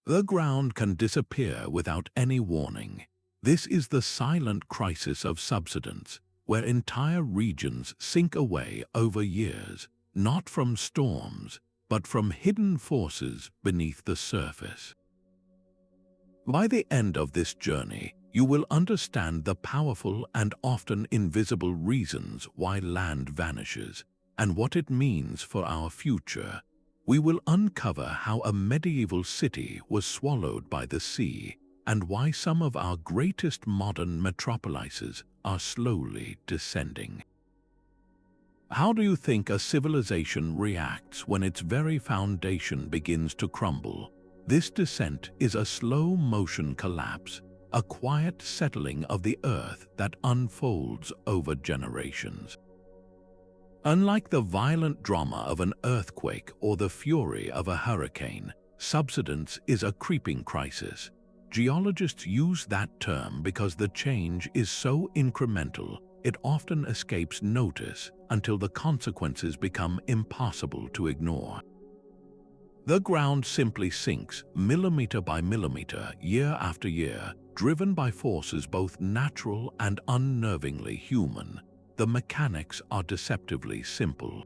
The ground can disappear without any warning. This is the silent crisis of subsidence, where entire regions sink away over years, not from storms, but from hidden forces beneath the surface. By the end of this journey, you will understand the powerful and often invisible reasons why land vanishes and what it means for our future. We will uncover how a medieval city was swallowed by the sea and why some of our greatest modern metropolises are slowly descending. How do you think a civilization reacts when its very foundation begins to crumble? This descent is a slow-motion collapse, a quiet settling of the earth that unfolds over generations. Unlike the violent drama of an earthquake or the fury of a hurricane, subsidence is a creeping crisis. Geologists use that term because the change is so incremental, it often escapes notice until the consequences become impossible to ignore. The ground simply sinks millimeter by millimeter, year after year, driven by forces both natural and unnervingly human. The mechanics are deceptively simple.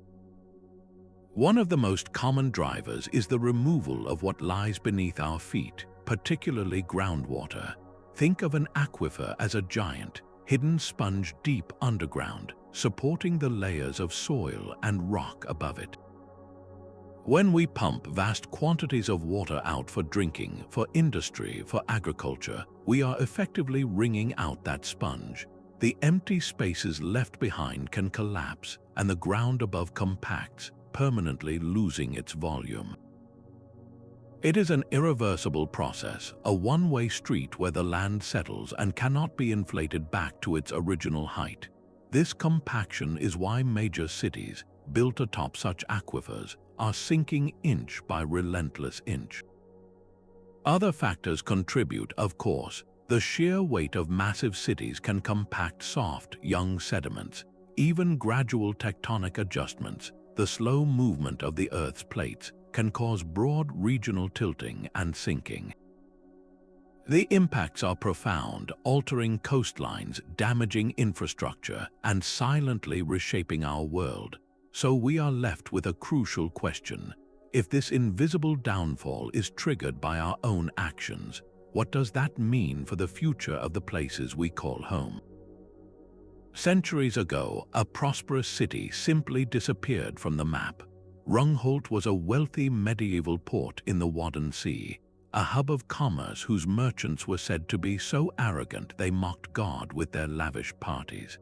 One of the most common drivers is the removal of what lies beneath our feet, particularly groundwater. Think of an aquifer as a giant, hidden sponge deep underground, supporting the layers of soil and rock above it. When we pump vast quantities of water out for drinking, for industry, for agriculture, we are effectively wringing out that sponge. The empty spaces left behind can collapse, and the ground above compacts, permanently losing its volume. It is an irreversible process, a one-way street where the land settles and cannot be inflated back to its original height. This compaction is why major cities, built atop such aquifers, are sinking inch by relentless inch. Other factors contribute, of course. The sheer weight of massive cities can compact soft, young sediments. Even gradual tectonic adjustments, the slow movement of the Earth's plates, can cause broad regional tilting and sinking. The impacts are profound, altering coastlines, damaging infrastructure, and silently reshaping our world. So we are left with a crucial question. If this invisible downfall is triggered by our own actions, what does that mean for the future of the places we call home? Centuries ago, a prosperous city simply disappeared from the map. Rungholt was a wealthy medieval port in the Wadden Sea, a hub of commerce whose merchants were said to be so arrogant they mocked God with their lavish parties.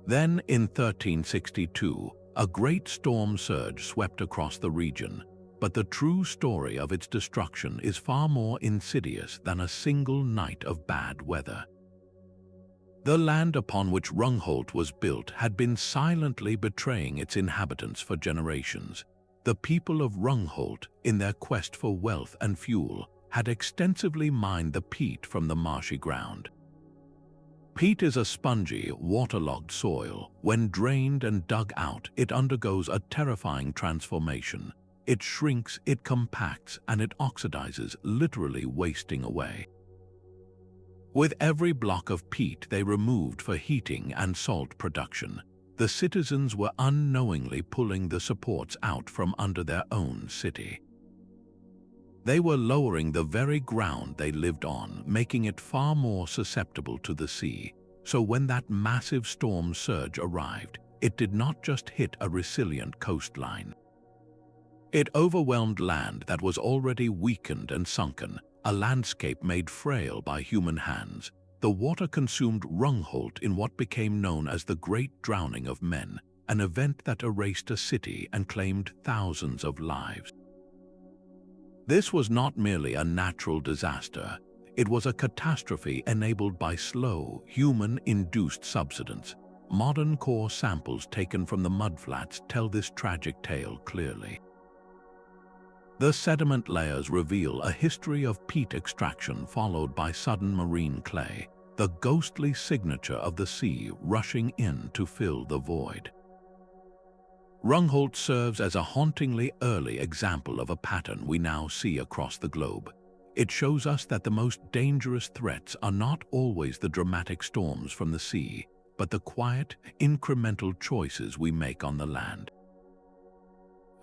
Then, in 1362, a great storm surge swept across the region, but the true story of its destruction is far more insidious than a single night of bad weather. The land upon which Rungholt was built had been silently betraying its inhabitants for generations. The people of Rungholt, in their quest for wealth and fuel, had extensively mined the peat from the marshy ground. Peat is a spongy, waterlogged soil. When drained and dug out, it undergoes a terrifying transformation. It shrinks, it compacts, and it oxidizes, literally wasting away. With every block of peat they removed for heating and salt production, the citizens were unknowingly pulling the supports out from under their own city. They were lowering the very ground they lived on, making it far more susceptible to the sea. So when that massive storm surge arrived, it did not just hit a resilient coastline. It overwhelmed land that was already weakened and sunken, a landscape made frail by human hands. The water consumed Rungholt in what became known as the Great Drowning of Men, an event that erased a city and claimed thousands of lives. This was not merely a natural disaster, it was a catastrophe enabled by slow, human-induced subsidence. Modern core samples taken from the mudflats tell this tragic tale clearly. The sediment layers reveal a history of peat extraction followed by sudden marine clay, the ghostly signature of the sea rushing in to fill the void. Rungholt serves as a hauntingly early example of a pattern we now see across the globe. It shows us that the most dangerous threats are not always the dramatic storms from the sea, but the quiet, incremental choices we make on the land.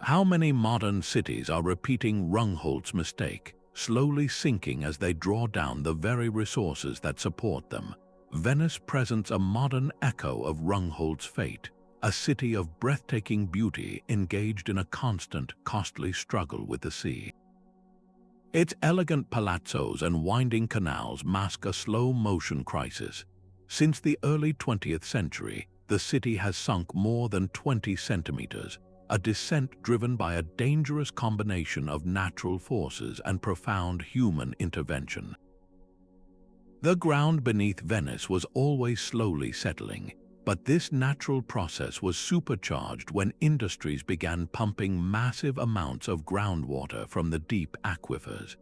How many modern cities are repeating Rungholt's mistake, slowly sinking as they draw down the very resources that support them? Venice presents a modern echo of Rungholt's fate, a city of breathtaking beauty engaged in a constant, costly struggle with the sea. Its elegant palazzos and winding canals mask a slow-motion crisis. Since the early 20th century, the city has sunk more than 20 centimeters, a descent driven by a dangerous combination of natural forces and profound human intervention. The ground beneath Venice was always slowly settling, but this natural process was supercharged when industries began pumping massive amounts of groundwater from the deep aquifers.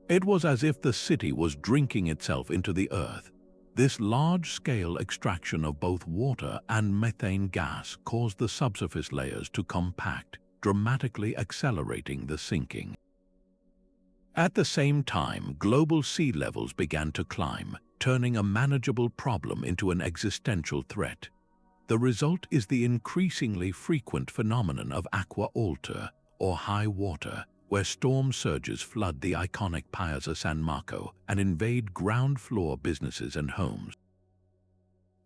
It was as if the city was drinking itself into the earth. This large-scale extraction of both water and methane gas caused the subsurface layers to compact, dramatically accelerating the sinking. At the same time, global sea levels began to climb, turning a manageable problem into an existential threat. The result is the increasingly frequent phenomenon of aqua alta, or high water, where storm surges flood the iconic Piazza San Marco and invade ground floor businesses and homes.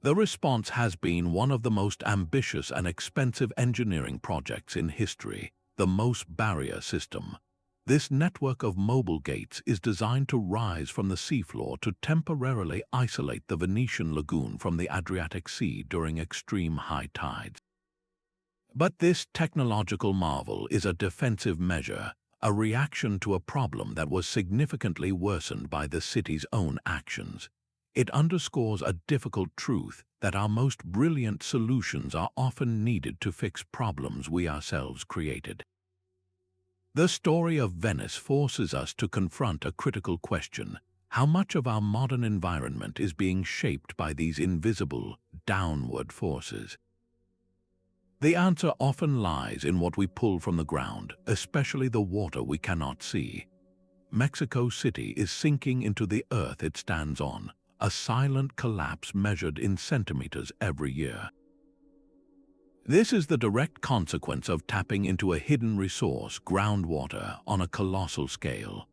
The response has been one of the most ambitious and expensive engineering projects in history, the Mose Barrier System. This network of mobile gates is designed to rise from the seafloor to temporarily isolate the Venetian lagoon from the Adriatic Sea during extreme high tides. But this technological marvel is a defensive measure, a reaction to a problem that was significantly worsened by the city's own actions. It underscores a difficult truth that our most brilliant solutions are often needed to fix problems we ourselves created. The story of Venice forces us to confront a critical question: how much of our modern environment is being shaped by these invisible, downward forces? The answer often lies in what we pull from the ground, especially the water we cannot see. Mexico City is sinking into the earth it stands on, a silent collapse measured in centimeters every year. This is the direct consequence of tapping into a hidden resource, groundwater, on a colossal scale.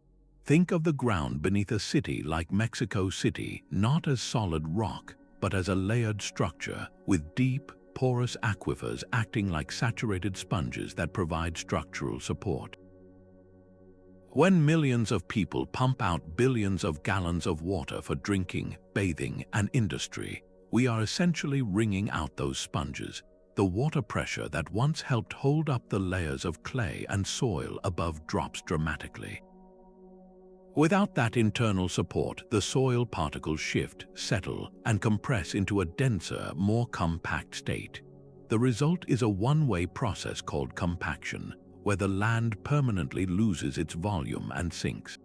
Think of the ground beneath a city like Mexico City not as solid rock, but as a layered structure with deep, porous aquifers acting like saturated sponges that provide structural support. When millions of people pump out billions of gallons of water for drinking, bathing, and industry, we are essentially wringing out those sponges. The water pressure that once helped hold up the layers of clay and soil above drops dramatically. Without that internal support, the soil particles shift, settle, and compress into a denser, more compact state. The result is a one-way process called compaction, where the land permanently loses its volume and sinks.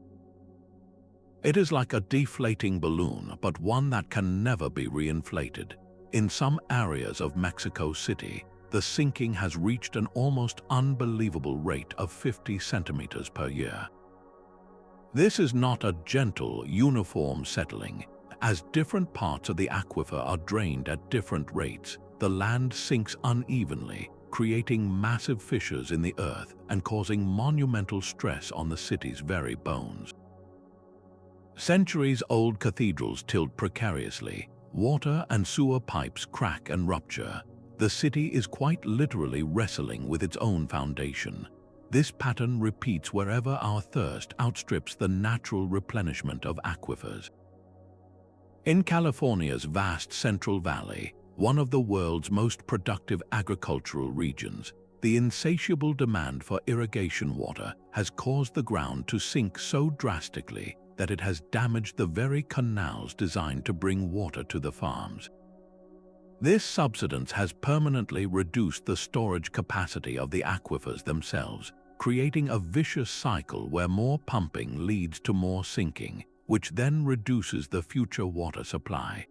It is like a deflating balloon, but one that can never be reinflated. In some areas of Mexico City, the sinking has reached an almost unbelievable rate of 50 centimeters per year. This is not a gentle, uniform settling. As different parts of the aquifer are drained at different rates, the land sinks unevenly, creating massive fissures in the earth and causing monumental stress on the city's very bones. Centuries-old cathedrals tilt precariously, water and sewer pipes crack and rupture. The city is quite literally wrestling with its own foundation. This pattern repeats wherever our thirst outstrips the natural replenishment of aquifers. In California's vast Central Valley, one of the world's most productive agricultural regions, the insatiable demand for irrigation water has caused the ground to sink so drastically that it has damaged the very canals designed to bring water to the farms. This subsidence has permanently reduced the storage capacity of the aquifers themselves, creating a vicious cycle where more pumping leads to more sinking, which then reduces the future water supply.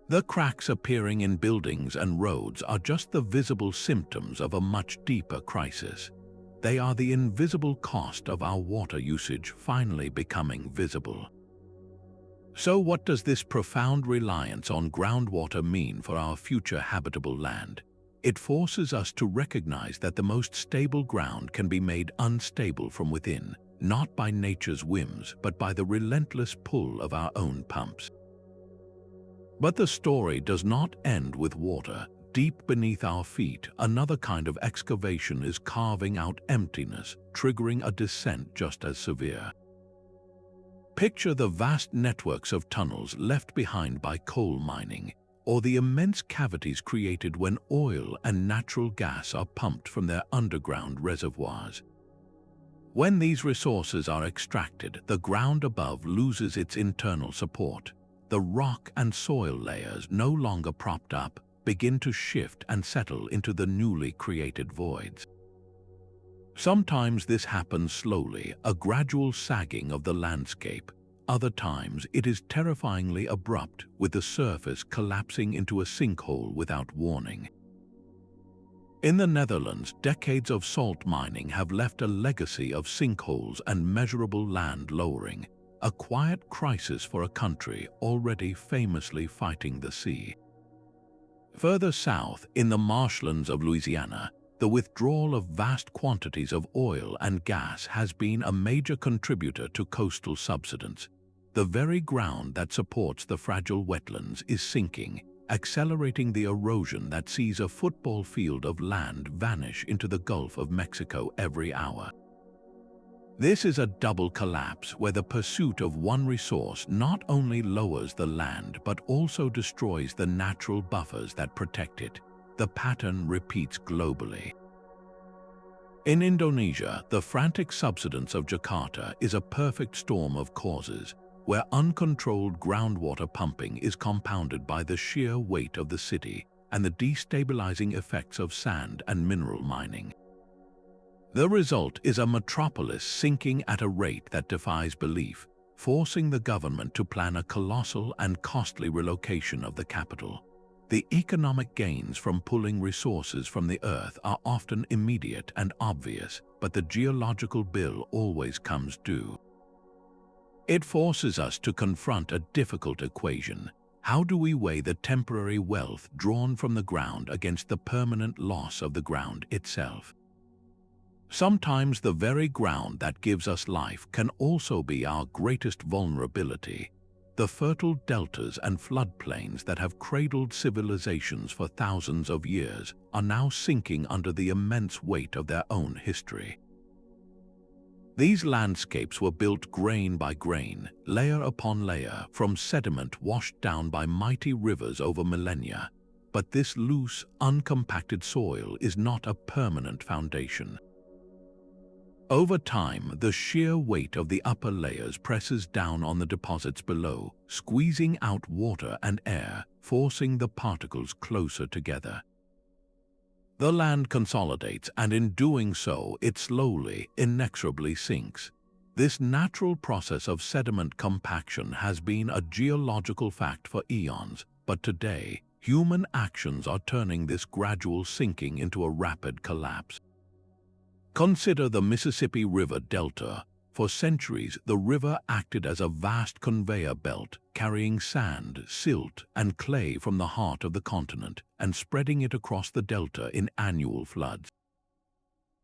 The cracks appearing in buildings and roads are just the visible symptoms of a much deeper crisis. They are the invisible cost of our water usage finally becoming visible. So what does this profound reliance on groundwater mean for our future habitable land? It forces us to recognize that the most stable ground can be made unstable from within, not by nature's whims, but by the relentless pull of our own pumps. But the story does not end with water. Deep beneath our feet, another kind of excavation is carving out emptiness, triggering a descent just as severe. Picture the vast networks of tunnels left behind by coal mining, or the immense cavities created when oil and natural gas are pumped from their underground reservoirs. When these resources are extracted, the ground above loses its internal support. The rock and soil layers, no longer propped up, begin to shift and settle into the newly created voids. Sometimes this happens slowly, a gradual sagging of the landscape. Other times it is terrifyingly abrupt, with the surface collapsing into a sinkhole without warning. In the Netherlands, decades of salt mining have left a legacy of sinkholes and measurable land lowering, a quiet crisis for a country already famously fighting the sea. Further south, in the marshlands of Louisiana, the withdrawal of vast quantities of oil and gas has been a major contributor to coastal subsidence. The very ground that supports the fragile wetlands is sinking, accelerating the erosion that sees a football field of land vanish into the Gulf of Mexico every hour. This is a double collapse where the pursuit of one resource not only lowers the land but also destroys the natural buffers that protect it. The pattern repeats globally. In Indonesia, the frantic subsidence of Jakarta is a perfect storm of causes, where uncontrolled groundwater pumping is compounded by the sheer weight of the city and the destabilizing effects of sand and mineral mining. The result is a metropolis sinking at a rate that defies belief, forcing the government to plan a colossal and costly relocation of the capital. The economic gains from pulling resources from the earth are often immediate and obvious, but the geological bill always comes due. It forces us to confront a difficult equation. How do we weigh the temporary wealth drawn from the ground against the permanent loss of the ground itself? Sometimes the very ground that gives us life can also be our greatest vulnerability. The fertile deltas and floodplains that have cradled civilizations for thousands of years are now sinking under the immense weight of their own history. These landscapes were built grain by grain, layer upon layer, from sediment washed down by mighty rivers over millennia. But this loose, uncompacted soil is not a permanent foundation. Over time, the sheer weight of the upper layers presses down on the deposits below, squeezing out water and air, forcing the particles closer together. The land consolidates, and in doing so, it slowly, inexorably sinks. This natural process of sediment compaction has been a geological fact for eons, but today, human actions are turning this gradual sinking into a rapid collapse. Consider the Mississippi River Delta. For centuries, the river acted as a vast conveyor belt, carrying sand, silt, and clay from the heart of the continent and spreading it across the delta in annual floods.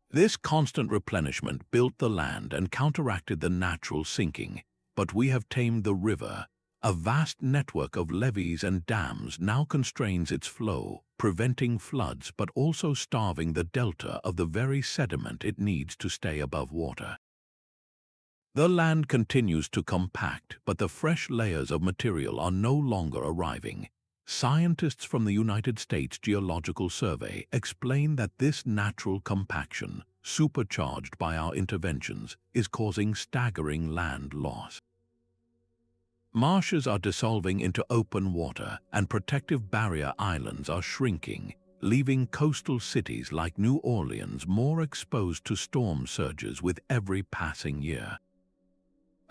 This constant replenishment built the land and counteracted the natural sinking, but we have tamed the river. A vast network of levees and dams now constrains its flow, preventing floods but also starving the delta of the very sediment it needs to stay above water. The land continues to compact, but the fresh layers of material are no longer arriving. Scientists from the United States Geological Survey explain that this natural compaction, supercharged by our interventions, is causing staggering land loss. Marshes are dissolving into open water, and protective barrier islands are shrinking, leaving coastal cities like New Orleans more exposed to storm surges with every passing year.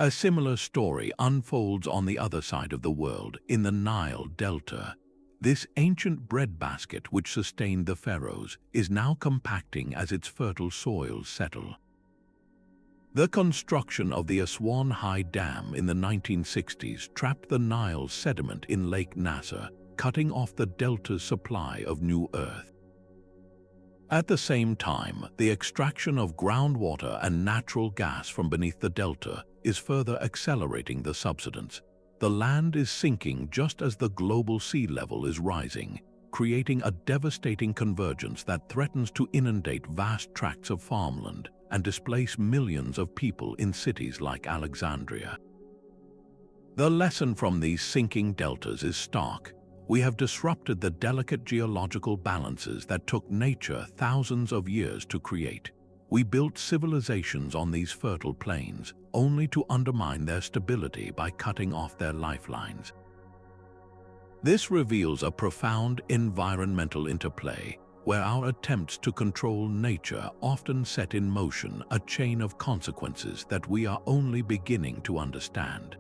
A similar story unfolds on the other side of the world, in the Nile Delta. This ancient breadbasket which sustained the pharaohs is now compacting as its fertile soils settle. The construction of the Aswan High Dam in the 1960s trapped the Nile's sediment in Lake Nasser, cutting off the delta's supply of new earth. At the same time, the extraction of groundwater and natural gas from beneath the delta is further accelerating the subsidence. The land is sinking just as the global sea level is rising, creating a devastating convergence that threatens to inundate vast tracts of farmland and displace millions of people in cities like Alexandria. The lesson from these sinking deltas is stark. We have disrupted the delicate geological balances that took nature thousands of years to create. We built civilizations on these fertile plains, only to undermine their stability by cutting off their lifelines. This reveals a profound environmental interplay, where our attempts to control nature often set in motion a chain of consequences that we are only beginning to understand.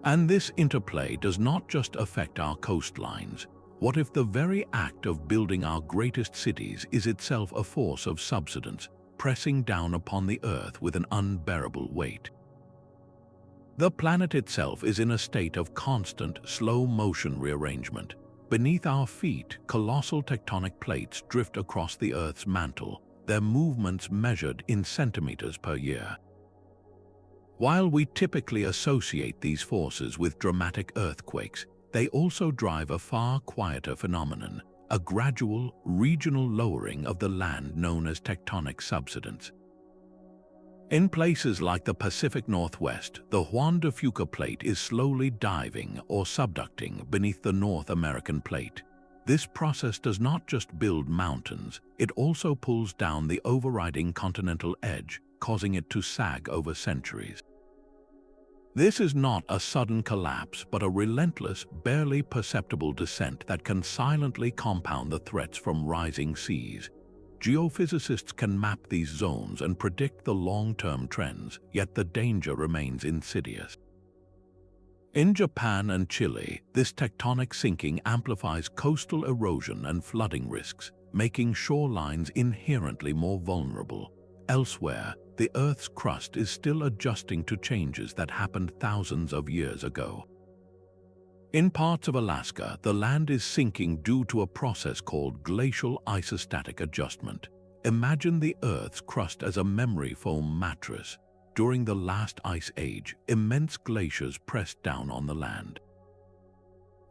And this interplay does not just affect our coastlines. What if the very act of building our greatest cities is itself a force of subsidence, pressing down upon the Earth with an unbearable weight? The planet itself is in a state of constant, slow-motion rearrangement. Beneath our feet, colossal tectonic plates drift across the Earth's mantle, their movements measured in centimeters per year. While we typically associate these forces with dramatic earthquakes, they also drive a far quieter phenomenon, a gradual, regional lowering of the land known as tectonic subsidence. In places like the Pacific Northwest, the Juan de Fuca Plate is slowly diving or subducting beneath the North American Plate. This process does not just build mountains, it also pulls down the overriding continental edge, causing it to sag over centuries. This is not a sudden collapse, but a relentless, barely perceptible descent that can silently compound the threats from rising seas. Geophysicists can map these zones and predict the long-term trends, yet the danger remains insidious. In Japan and Chile, this tectonic sinking amplifies coastal erosion and flooding risks, making shorelines inherently more vulnerable. Elsewhere, the Earth's crust is still adjusting to changes that happened thousands of years ago. In parts of Alaska, the land is sinking due to a process called glacial isostatic adjustment. Imagine the Earth's crust as a memory foam mattress. During the last ice age, immense glaciers pressed down on the land.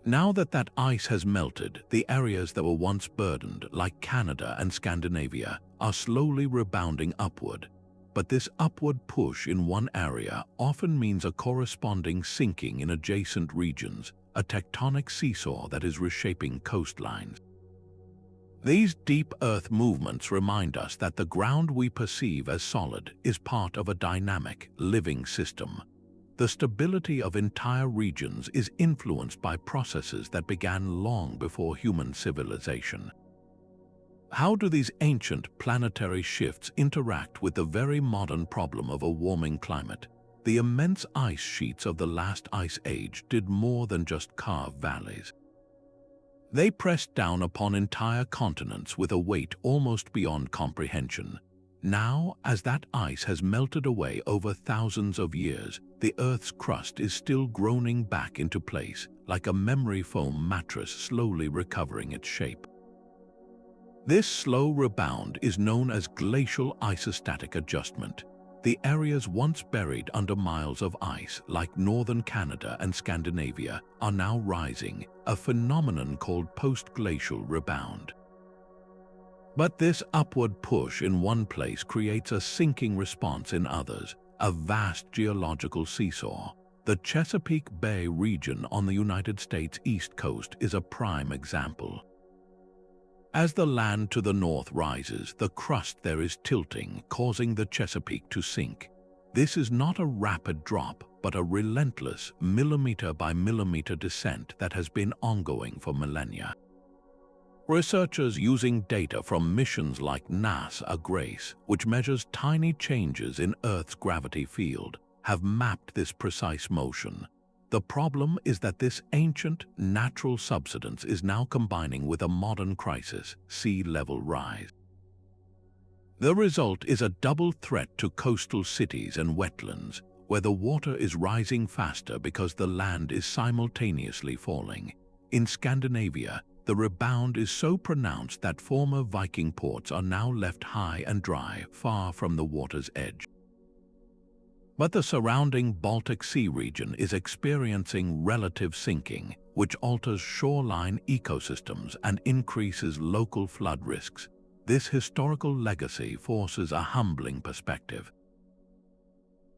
Now that ice has melted, the areas that were once burdened, like Canada and Scandinavia, are slowly rebounding upward. But this upward push in one area often means a corresponding sinking in adjacent regions, a tectonic seesaw that is reshaping coastlines. These deep earth movements remind us that the ground we perceive as solid is part of a dynamic, living system. The stability of entire regions is influenced by processes that began long before human civilization. How do these ancient planetary shifts interact with the very modern problem of a warming climate? The immense ice sheets of the last ice age did more than just carve valleys. They pressed down upon entire continents with a weight almost beyond comprehension. Now, as that ice has melted away over thousands of years, the Earth's crust is still groaning back into place, like a memory foam mattress slowly recovering its shape. This slow rebound is known as glacial isostatic adjustment. The areas once buried under miles of ice, like northern Canada and Scandinavia, are now rising, a phenomenon called post-glacial rebound. But this upward push in one place creates a sinking response in others, a vast geological seesaw. The Chesapeake Bay region on the United States East Coast is a prime example. As the land to the north rises, the crust there is tilting, causing the Chesapeake to sink. This is not a rapid drop, but a relentless, millimeter-by-millimeter descent that has been ongoing for millennia. Researchers using data from missions like NASA GRACE, which measures tiny changes in Earth's gravity field, have mapped this precise motion. The problem is that this ancient, natural subsidence is now combining with a modern crisis, sea level rise. The result is a double threat to coastal cities and wetlands, where the water is rising faster because the land is simultaneously falling. In Scandinavia, the rebound is so pronounced that former Viking ports are now left high and dry, far from the water's edge. But the surrounding Baltic Sea region is experiencing relative sinking, which alters shoreline ecosystems and increases local flood risks. This historical legacy forces a humbling perspective.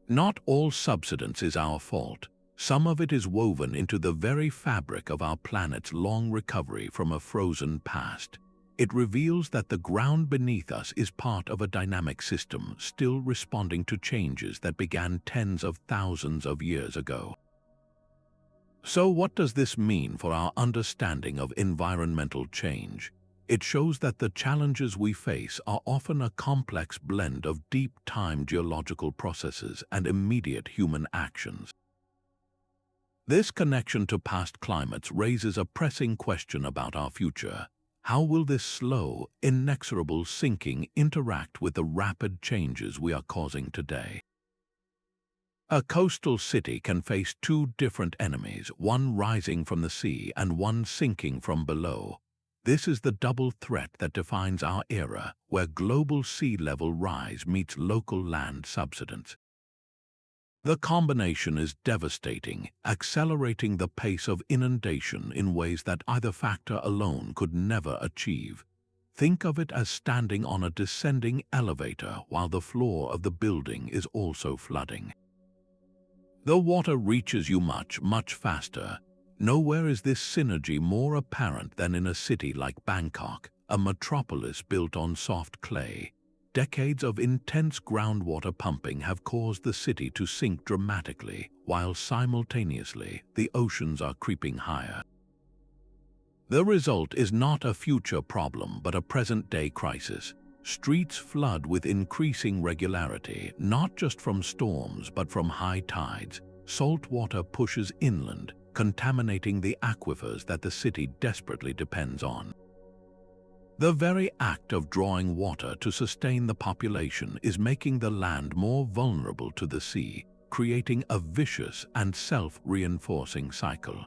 Not all subsidence is our fault. Some of it is woven into the very fabric of our planet's long recovery from a frozen past. It reveals that the ground beneath us is part of a dynamic system still responding to changes that began tens of thousands of years ago. So what does this mean for our understanding of environmental change? It shows that the challenges we face are often a complex blend of deep-time geological processes and immediate human actions. This connection to past climates raises a pressing question about our future. How will this slow, inexorable sinking interact with the rapid changes we are causing today? A coastal city can face two different enemies, one rising from the sea and one sinking from below. This is the double threat that defines our era, where global sea level rise meets local land subsidence. The combination is devastating, accelerating the pace of inundation in ways that either factor alone could never achieve. Think of it as standing on a descending elevator while the floor of the building is also flooding. The water reaches you much, much faster. Nowhere is this synergy more apparent than in a city like Bangkok, a metropolis built on soft clay. Decades of intense groundwater pumping have caused the city to sink dramatically, while simultaneously the oceans are creeping higher. The result is not a future problem but a present-day crisis. Streets flood with increasing regularity, not just from storms but from high tides. Salt water pushes inland, contaminating the aquifers that the city desperately depends on. The very act of drawing water to sustain the population is making the land more vulnerable to the sea, creating a vicious and self-reinforcing cycle.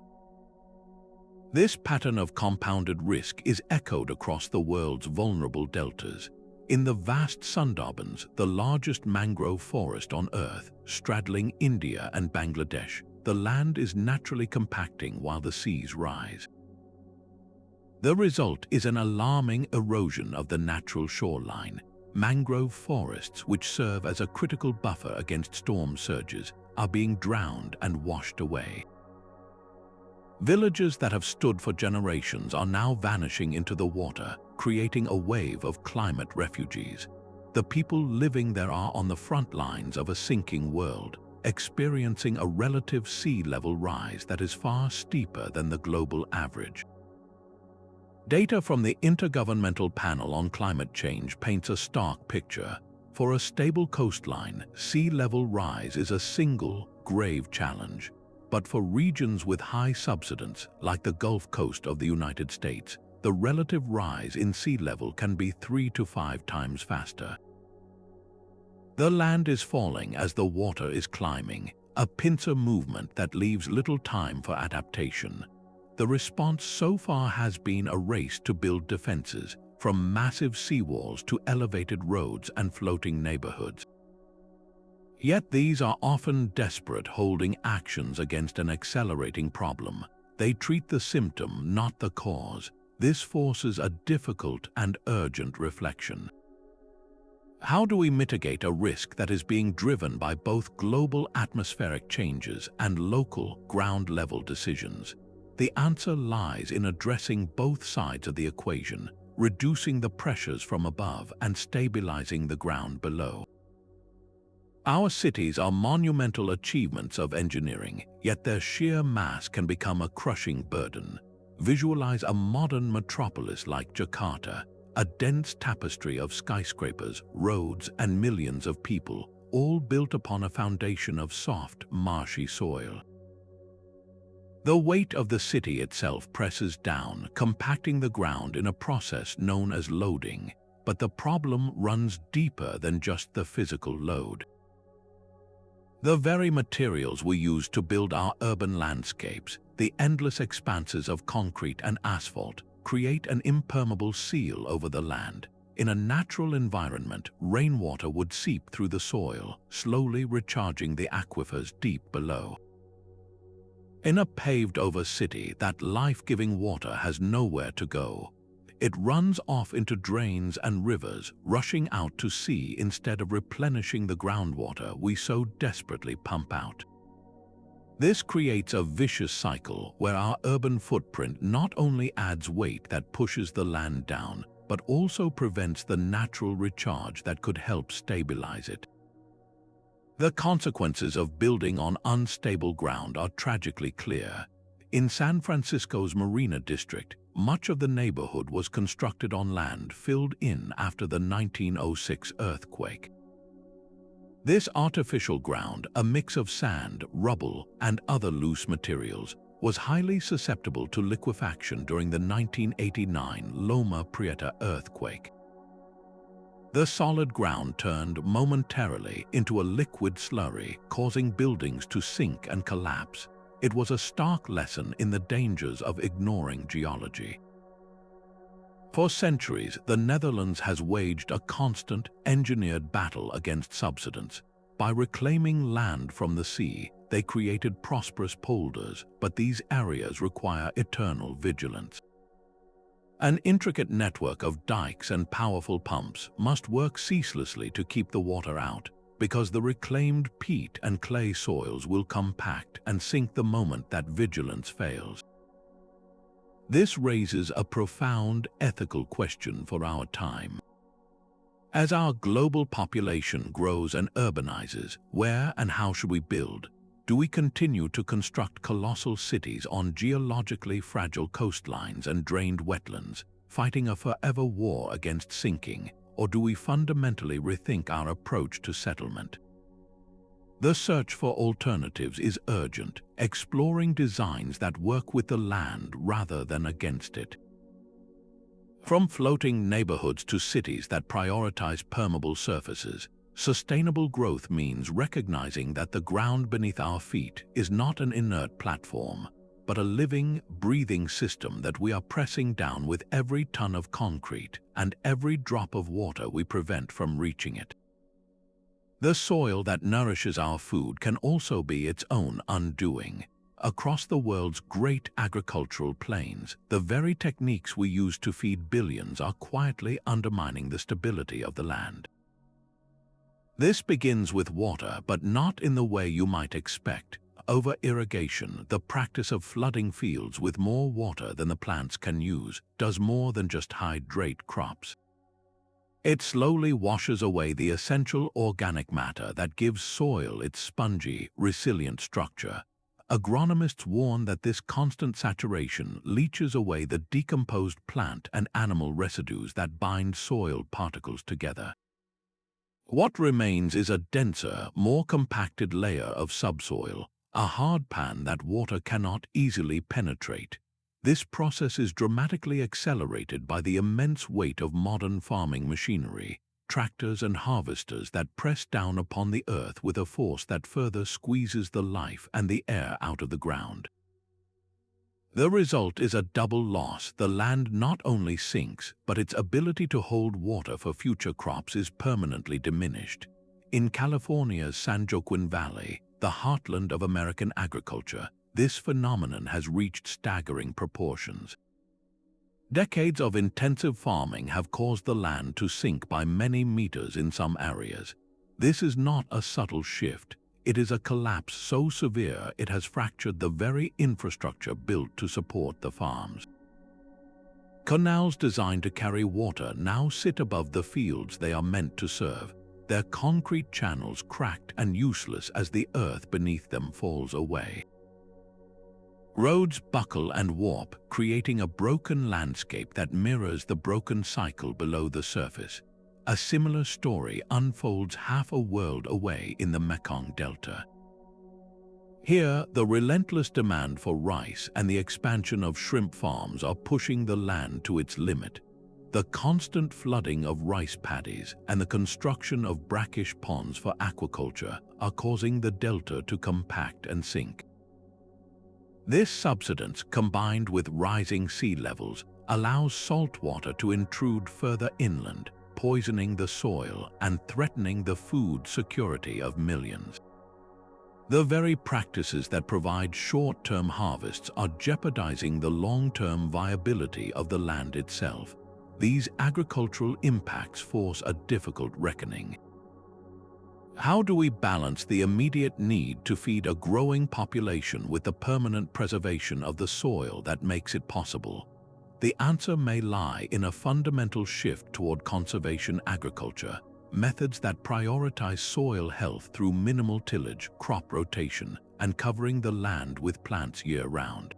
This pattern of compounded risk is echoed across the world's vulnerable deltas. In the vast Sundarbans, the largest mangrove forest on Earth, straddling India and Bangladesh, the land is naturally compacting while the seas rise. The result is an alarming erosion of the natural shoreline. Mangrove forests, which serve as a critical buffer against storm surges, are being drowned and washed away. Villages that have stood for generations are now vanishing into the water, creating a wave of climate refugees. The people living there are on the front lines of a sinking world, experiencing a relative sea level rise that is far steeper than the global average. Data from the Intergovernmental Panel on Climate Change paints a stark picture. For a stable coastline, sea level rise is a single, grave challenge. But for regions with high subsidence, like the Gulf Coast of the United States, the relative rise in sea level can be 3 to 5 times faster. The land is falling as the water is climbing, a pincer movement that leaves little time for adaptation. The response so far has been a race to build defenses, from massive seawalls to elevated roads and floating neighborhoods. Yet these are often desperate holding actions against an accelerating problem. They treat the symptom, not the cause. This forces a difficult and urgent reflection. How do we mitigate a risk that is being driven by both global atmospheric changes and local, ground-level decisions? The answer lies in addressing both sides of the equation, reducing the pressures from above and stabilizing the ground below. Our cities are monumental achievements of engineering, yet their sheer mass can become a crushing burden. Visualize a modern metropolis like Jakarta, a dense tapestry of skyscrapers, roads, and millions of people, all built upon a foundation of soft, marshy soil. The weight of the city itself presses down, compacting the ground in a process known as loading, but the problem runs deeper than just the physical load. The very materials we use to build our urban landscapes, the endless expanses of concrete and asphalt, create an impermeable seal over the land. In a natural environment, rainwater would seep through the soil, slowly recharging the aquifers deep below. In a paved-over city, that life-giving water has nowhere to go. It runs off into drains and rivers, rushing out to sea instead of replenishing the groundwater we so desperately pump out. This creates a vicious cycle where our urban footprint not only adds weight that pushes the land down, but also prevents the natural recharge that could help stabilize it. The consequences of building on unstable ground are tragically clear. In San Francisco's Marina District, much of the neighborhood was constructed on land filled in after the 1906 earthquake. This artificial ground, a mix of sand, rubble, and other loose materials, was highly susceptible to liquefaction during the 1989 Loma Prieta earthquake. The solid ground turned momentarily into a liquid slurry, causing buildings to sink and collapse. It was a stark lesson in the dangers of ignoring geology. For centuries, the Netherlands has waged a constant, engineered battle against subsidence. By reclaiming land from the sea, they created prosperous polders, but these areas require eternal vigilance. An intricate network of dikes and powerful pumps must work ceaselessly to keep the water out, because the reclaimed peat and clay soils will compact and sink the moment that vigilance fails. This raises a profound ethical question for our time. As our global population grows and urbanizes, where and how should we build? Do we continue to construct colossal cities on geologically fragile coastlines and drained wetlands, fighting a forever war against sinking, or do we fundamentally rethink our approach to settlement? The search for alternatives is urgent, exploring designs that work with the land rather than against it. From floating neighborhoods to cities that prioritize permeable surfaces, sustainable growth means recognizing that the ground beneath our feet is not an inert platform, but a living, breathing system that we are pressing down with every ton of concrete and every drop of water we prevent from reaching it. The soil that nourishes our food can also be its own undoing. Across the world's great agricultural plains, the very techniques we use to feed billions are quietly undermining the stability of the land. This begins with water, but not in the way you might expect. Over-irrigation, the practice of flooding fields with more water than the plants can use, does more than just hydrate crops. It slowly washes away the essential organic matter that gives soil its spongy, resilient structure. Agronomists warn that this constant saturation leaches away the decomposed plant and animal residues that bind soil particles together. What remains is a denser, more compacted layer of subsoil, a hard pan that water cannot easily penetrate. This process is dramatically accelerated by the immense weight of modern farming machinery, tractors and harvesters that press down upon the earth with a force that further squeezes the life and the air out of the ground. The result is a double loss. The land not only sinks, but its ability to hold water for future crops is permanently diminished. In California's San Joaquin Valley, the heartland of American agriculture, this phenomenon has reached staggering proportions. Decades of intensive farming have caused the land to sink by many meters in some areas. This is not a subtle shift. It is a collapse so severe it has fractured the very infrastructure built to support the farms. Canals designed to carry water now sit above the fields they are meant to serve, their concrete channels cracked and useless as the earth beneath them falls away. Roads buckle and warp, creating a broken landscape that mirrors the broken cycle below the surface. A similar story unfolds half a world away in the Mekong Delta. Here, the relentless demand for rice and the expansion of shrimp farms are pushing the land to its limit. The constant flooding of rice paddies and the construction of brackish ponds for aquaculture are causing the delta to compact and sink. This subsidence, combined with rising sea levels, allows salt water to intrude further inland, poisoning the soil and threatening the food security of millions. The very practices that provide short-term harvests are jeopardizing the long-term viability of the land itself. These agricultural impacts force a difficult reckoning. How do we balance the immediate need to feed a growing population with the permanent preservation of the soil that makes it possible? The answer may lie in a fundamental shift toward conservation agriculture, methods that prioritize soil health through minimal tillage, crop rotation, and covering the land with plants year-round.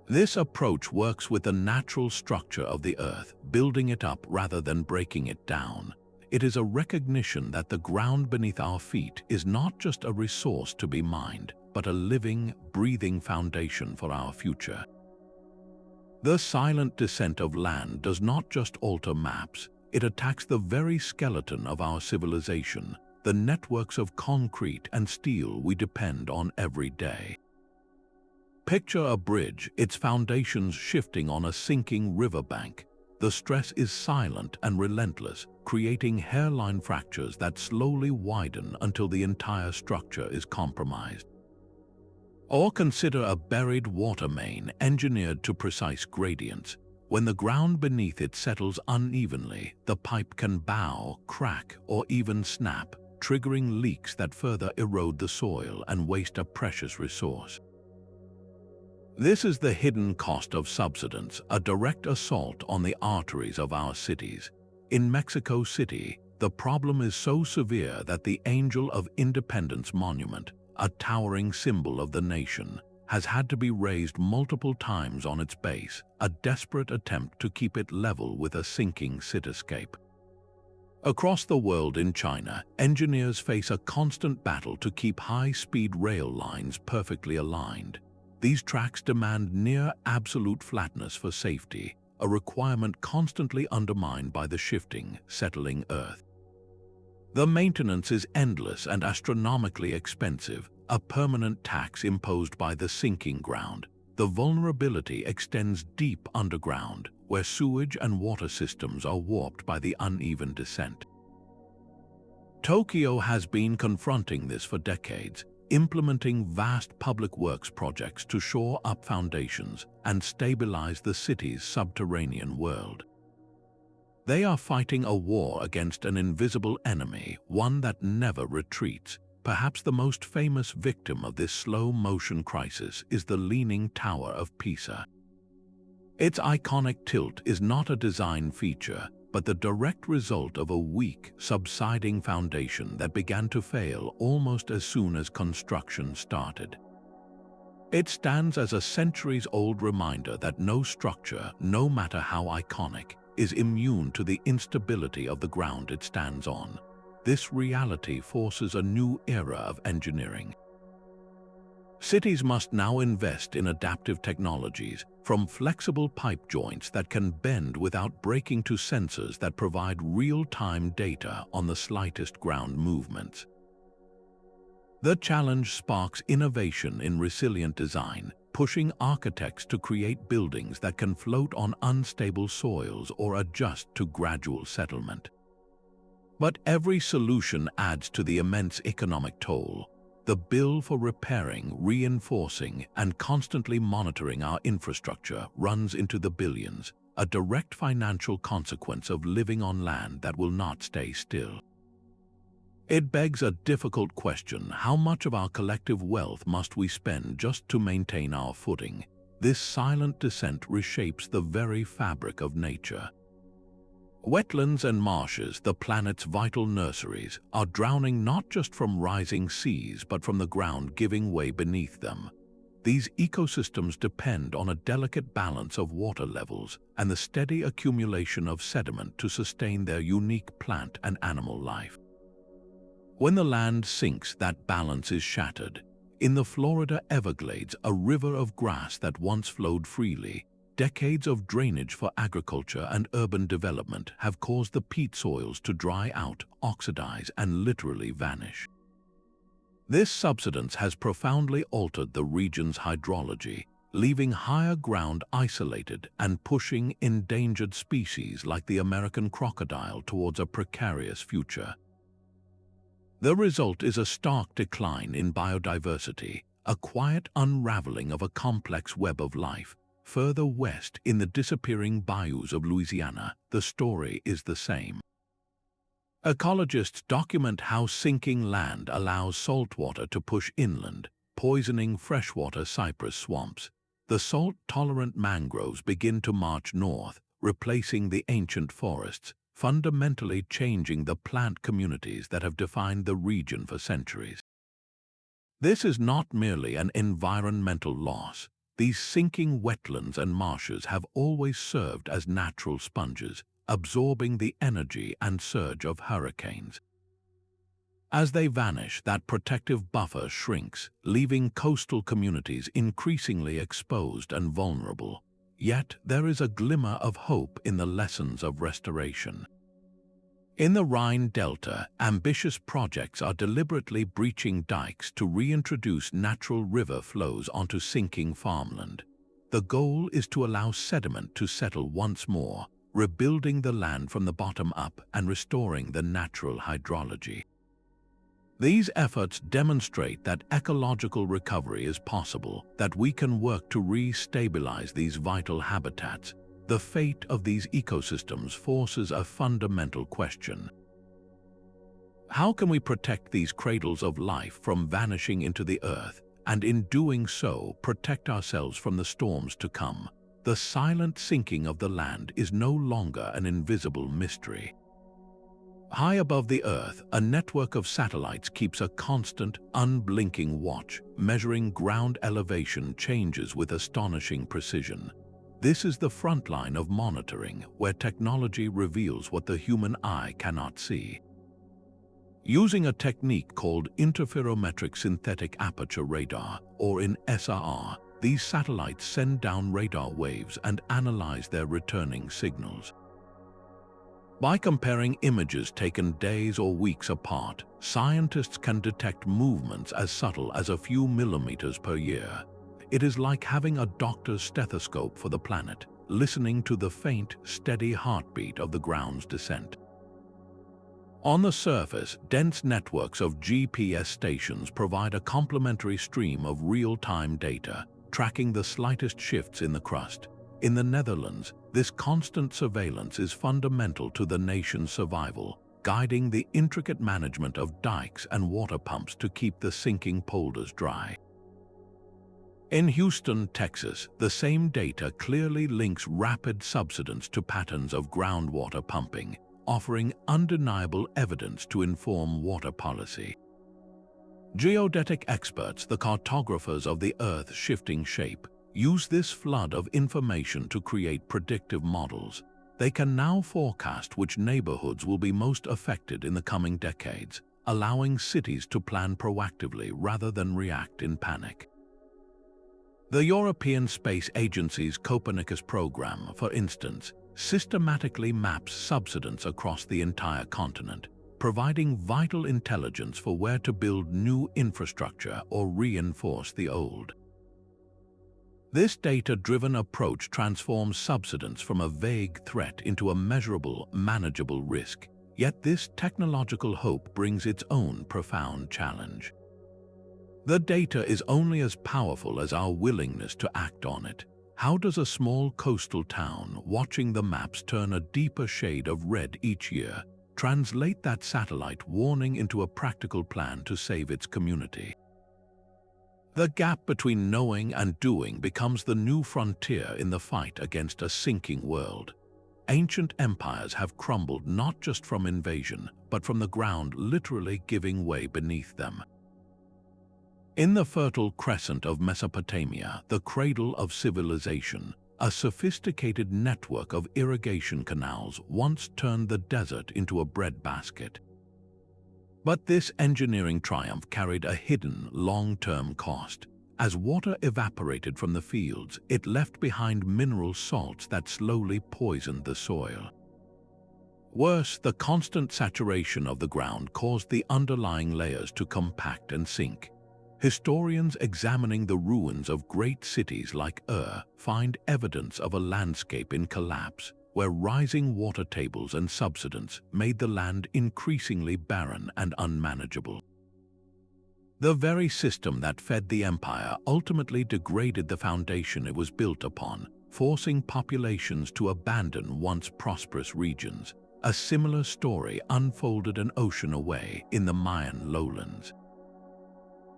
This approach works with the natural structure of the earth, building it up rather than breaking it down. It is a recognition that the ground beneath our feet is not just a resource to be mined, but a living, breathing foundation for our future. The silent descent of land does not just alter maps, it attacks the very skeleton of our civilization, the networks of concrete and steel we depend on every day. Picture a bridge, its foundations shifting on a sinking riverbank. The stress is silent and relentless, creating hairline fractures that slowly widen until the entire structure is compromised. Or consider a buried water main engineered to precise gradients. When the ground beneath it settles unevenly, the pipe can bow, crack, or even snap, triggering leaks that further erode the soil and waste a precious resource. This is the hidden cost of subsidence, a direct assault on the arteries of our cities. In Mexico City, the problem is so severe that the Angel of Independence Monument, a towering symbol of the nation, has had to be raised multiple times on its base, a desperate attempt to keep it level with a sinking cityscape. Across the world in China, engineers face a constant battle to keep high-speed rail lines perfectly aligned. These tracks demand near absolute flatness for safety, a requirement constantly undermined by the shifting, settling earth. The maintenance is endless and astronomically expensive, a permanent tax imposed by the sinking ground. The vulnerability extends deep underground, where sewage and water systems are warped by the uneven descent. Tokyo has been confronting this for decades, implementing vast public works projects to shore up foundations and stabilize the city's subterranean world. They are fighting a war against an invisible enemy, one that never retreats. Perhaps the most famous victim of this slow-motion crisis is the Leaning Tower of Pisa. Its iconic tilt is not a design feature, but the direct result of a weak, subsiding foundation that began to fail almost as soon as construction started. It stands as a centuries-old reminder that no structure, no matter how iconic, is immune to the instability of the ground it stands on. This reality forces a new era of engineering. Cities must now invest in adaptive technologies, from flexible pipe joints that can bend without breaking to sensors that provide real-time data on the slightest ground movements. The challenge sparks innovation in resilient design, pushing architects to create buildings that can float on unstable soils or adjust to gradual settlement. But every solution adds to the immense economic toll. The bill for repairing, reinforcing, and constantly monitoring our infrastructure runs into the billions, a direct financial consequence of living on land that will not stay still. It begs a difficult question: how much of our collective wealth must we spend just to maintain our footing? This silent descent reshapes the very fabric of nature. Wetlands and marshes, the planet's vital nurseries, are drowning not just from rising seas but from the ground giving way beneath them. These ecosystems depend on a delicate balance of water levels and the steady accumulation of sediment to sustain their unique plant and animal life. When the land sinks, that balance is shattered. In the Florida Everglades, a river of grass that once flowed freely, decades of drainage for agriculture and urban development have caused the peat soils to dry out, oxidize, and literally vanish. This subsidence has profoundly altered the region's hydrology, leaving higher ground isolated and pushing endangered species like the American crocodile towards a precarious future. The result is a stark decline in biodiversity, a quiet unraveling of a complex web of life. Further west, in the disappearing bayous of Louisiana, the story is the same. Ecologists document how sinking land allows saltwater to push inland, poisoning freshwater cypress swamps. The salt-tolerant mangroves begin to march north, replacing the ancient forests, fundamentally changing the plant communities that have defined the region for centuries. This is not merely an environmental loss. These sinking wetlands and marshes have always served as natural sponges, absorbing the energy and surge of hurricanes. As they vanish, that protective buffer shrinks, leaving coastal communities increasingly exposed and vulnerable. Yet there is a glimmer of hope in the lessons of restoration. In the Rhine Delta, ambitious projects are deliberately breaching dikes to reintroduce natural river flows onto sinking farmland. The goal is to allow sediment to settle once more, rebuilding the land from the bottom up and restoring the natural hydrology. These efforts demonstrate that ecological recovery is possible, that we can work to re-stabilize these vital habitats. The fate of these ecosystems forces a fundamental question. How can we protect these cradles of life from vanishing into the earth, and in doing so, protect ourselves from the storms to come? The silent sinking of the land is no longer an invisible mystery. High above the Earth, a network of satellites keeps a constant, unblinking watch, measuring ground elevation changes with astonishing precision. This is the front line of monitoring, where technology reveals what the human eye cannot see. Using a technique called interferometric synthetic aperture radar, or in SRR, these satellites send down radar waves and analyze their returning signals. By comparing images taken days or weeks apart, scientists can detect movements as subtle as a few millimeters per year. It is like having a doctor's stethoscope for the planet, listening to the faint, steady heartbeat of the ground's descent. On the surface, dense networks of GPS stations provide a complementary stream of real-time data, tracking the slightest shifts in the crust. In the Netherlands, this constant surveillance is fundamental to the nation's survival, guiding the intricate management of dikes and water pumps to keep the sinking polders dry. In Houston, Texas, the same data clearly links rapid subsidence to patterns of groundwater pumping, offering undeniable evidence to inform water policy. Geodetic experts, the cartographers of the Earth's shifting shape, use this flood of information to create predictive models. They can now forecast which neighborhoods will be most affected in the coming decades, allowing cities to plan proactively rather than react in panic. The European Space Agency's Copernicus program, for instance, systematically maps subsidence across the entire continent, providing vital intelligence for where to build new infrastructure or reinforce the old. This data-driven approach transforms subsidence from a vague threat into a measurable, manageable risk. Yet this technological hope brings its own profound challenge. The data is only as powerful as our willingness to act on it. How does a small coastal town, watching the maps turn a deeper shade of red each year, translate that satellite warning into a practical plan to save its community? The gap between knowing and doing becomes the new frontier in the fight against a sinking world. Ancient empires have crumbled not just from invasion, but from the ground literally giving way beneath them. In the Fertile Crescent of Mesopotamia, the cradle of civilization, a sophisticated network of irrigation canals once turned the desert into a breadbasket. But this engineering triumph carried a hidden, long-term cost. As water evaporated from the fields, it left behind mineral salts that slowly poisoned the soil. Worse, the constant saturation of the ground caused the underlying layers to compact and sink. Historians examining the ruins of great cities like find evidence of a landscape in collapse, where rising water tables and subsidence made the land increasingly barren and unmanageable. The very system that fed the empire ultimately degraded the foundation it was built upon, forcing populations to abandon once prosperous regions. A similar story unfolded an ocean away in the Mayan lowlands.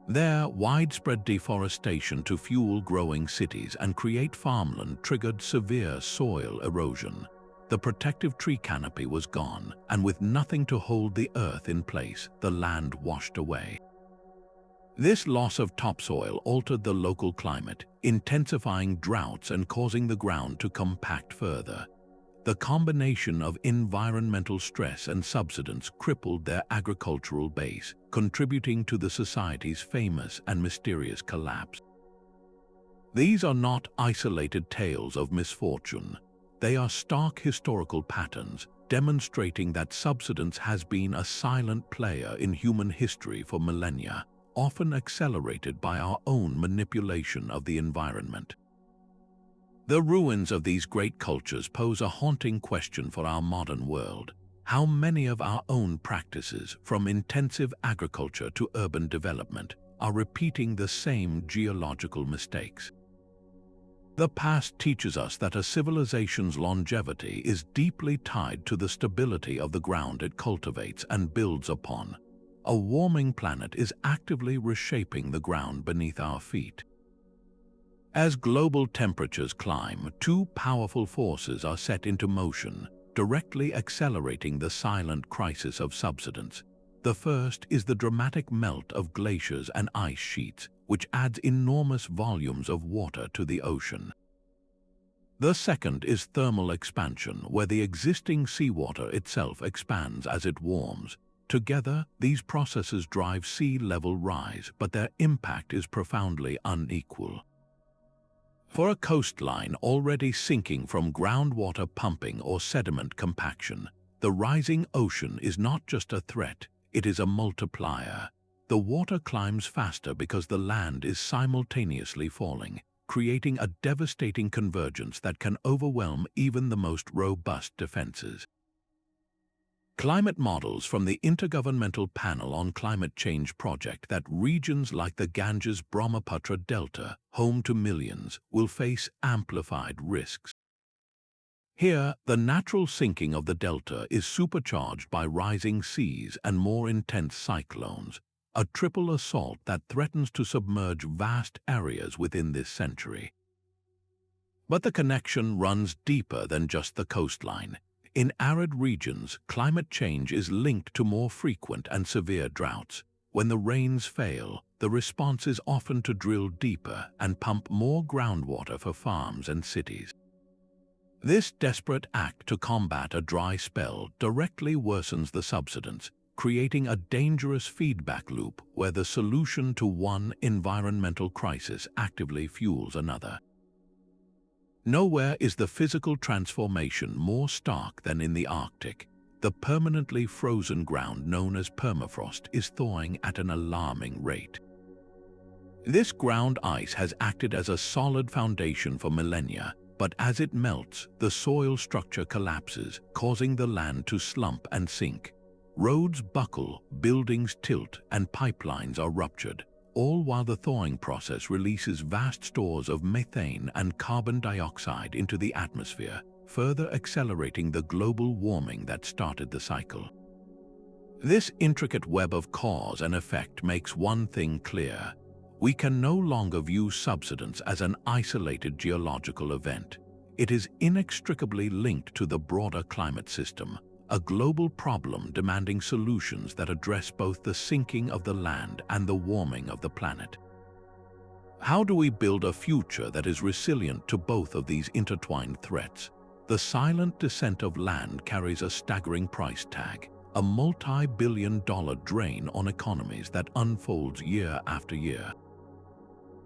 There, widespread deforestation to fuel growing cities and create farmland triggered severe soil erosion. The protective tree canopy was gone, and with nothing to hold the earth in place, the land washed away. This loss of topsoil altered the local climate, intensifying droughts and causing the ground to compact further. The combination of environmental stress and subsidence crippled their agricultural base, contributing to the society's famous and mysterious collapse. These are not isolated tales of misfortune. They are stark historical patterns, demonstrating that subsidence has been a silent player in human history for millennia, often accelerated by our own manipulation of the environment. The ruins of these great cultures pose a haunting question for our modern world. How many of our own practices, from intensive agriculture to urban development, are repeating the same geological mistakes? The past teaches us that a civilization's longevity is deeply tied to the stability of the ground it cultivates and builds upon. A warming planet is actively reshaping the ground beneath our feet. As global temperatures climb, two powerful forces are set into motion, directly accelerating the silent crisis of subsidence. The first is the dramatic melt of glaciers and ice sheets, which adds enormous volumes of water to the ocean. The second is thermal expansion, where the existing seawater itself expands as it warms. Together, these processes drive sea level rise, but their impact is profoundly unequal. For a coastline already sinking from groundwater pumping or sediment compaction, the rising ocean is not just a threat, it is a multiplier. The water climbs faster because the land is simultaneously falling, creating a devastating convergence that can overwhelm even the most robust defenses. Climate models from the Intergovernmental Panel on Climate Change project that regions like the Ganges-Brahmaputra Delta, home to millions, will face amplified risks. Here, the natural sinking of the delta is supercharged by rising seas and more intense cyclones, a triple assault that threatens to submerge vast areas within this century. But the connection runs deeper than just the coastline. In arid regions, climate change is linked to more frequent and severe droughts. When the rains fail, the response is often to drill deeper and pump more groundwater for farms and cities. This desperate act to combat a dry spell directly worsens the subsidence, creating a dangerous feedback loop where the solution to one environmental crisis actively fuels another. Nowhere is the physical transformation more stark than in the Arctic. The permanently frozen ground known as permafrost is thawing at an alarming rate. This ground ice has acted as a solid foundation for millennia, but as it melts, the soil structure collapses, causing the land to slump and sink. Roads buckle, buildings tilt, and pipelines are ruptured, all while the thawing process releases vast stores of methane and carbon dioxide into the atmosphere, further accelerating the global warming that started the cycle. This intricate web of cause and effect makes one thing clear. We can no longer view subsidence as an isolated geological event. It is inextricably linked to the broader climate system, a global problem demanding solutions that address both the sinking of the land and the warming of the planet. How do we build a future that is resilient to both of these intertwined threats? The silent descent of land carries a staggering price tag, a multi-billion-dollar drain on economies that unfolds year after year.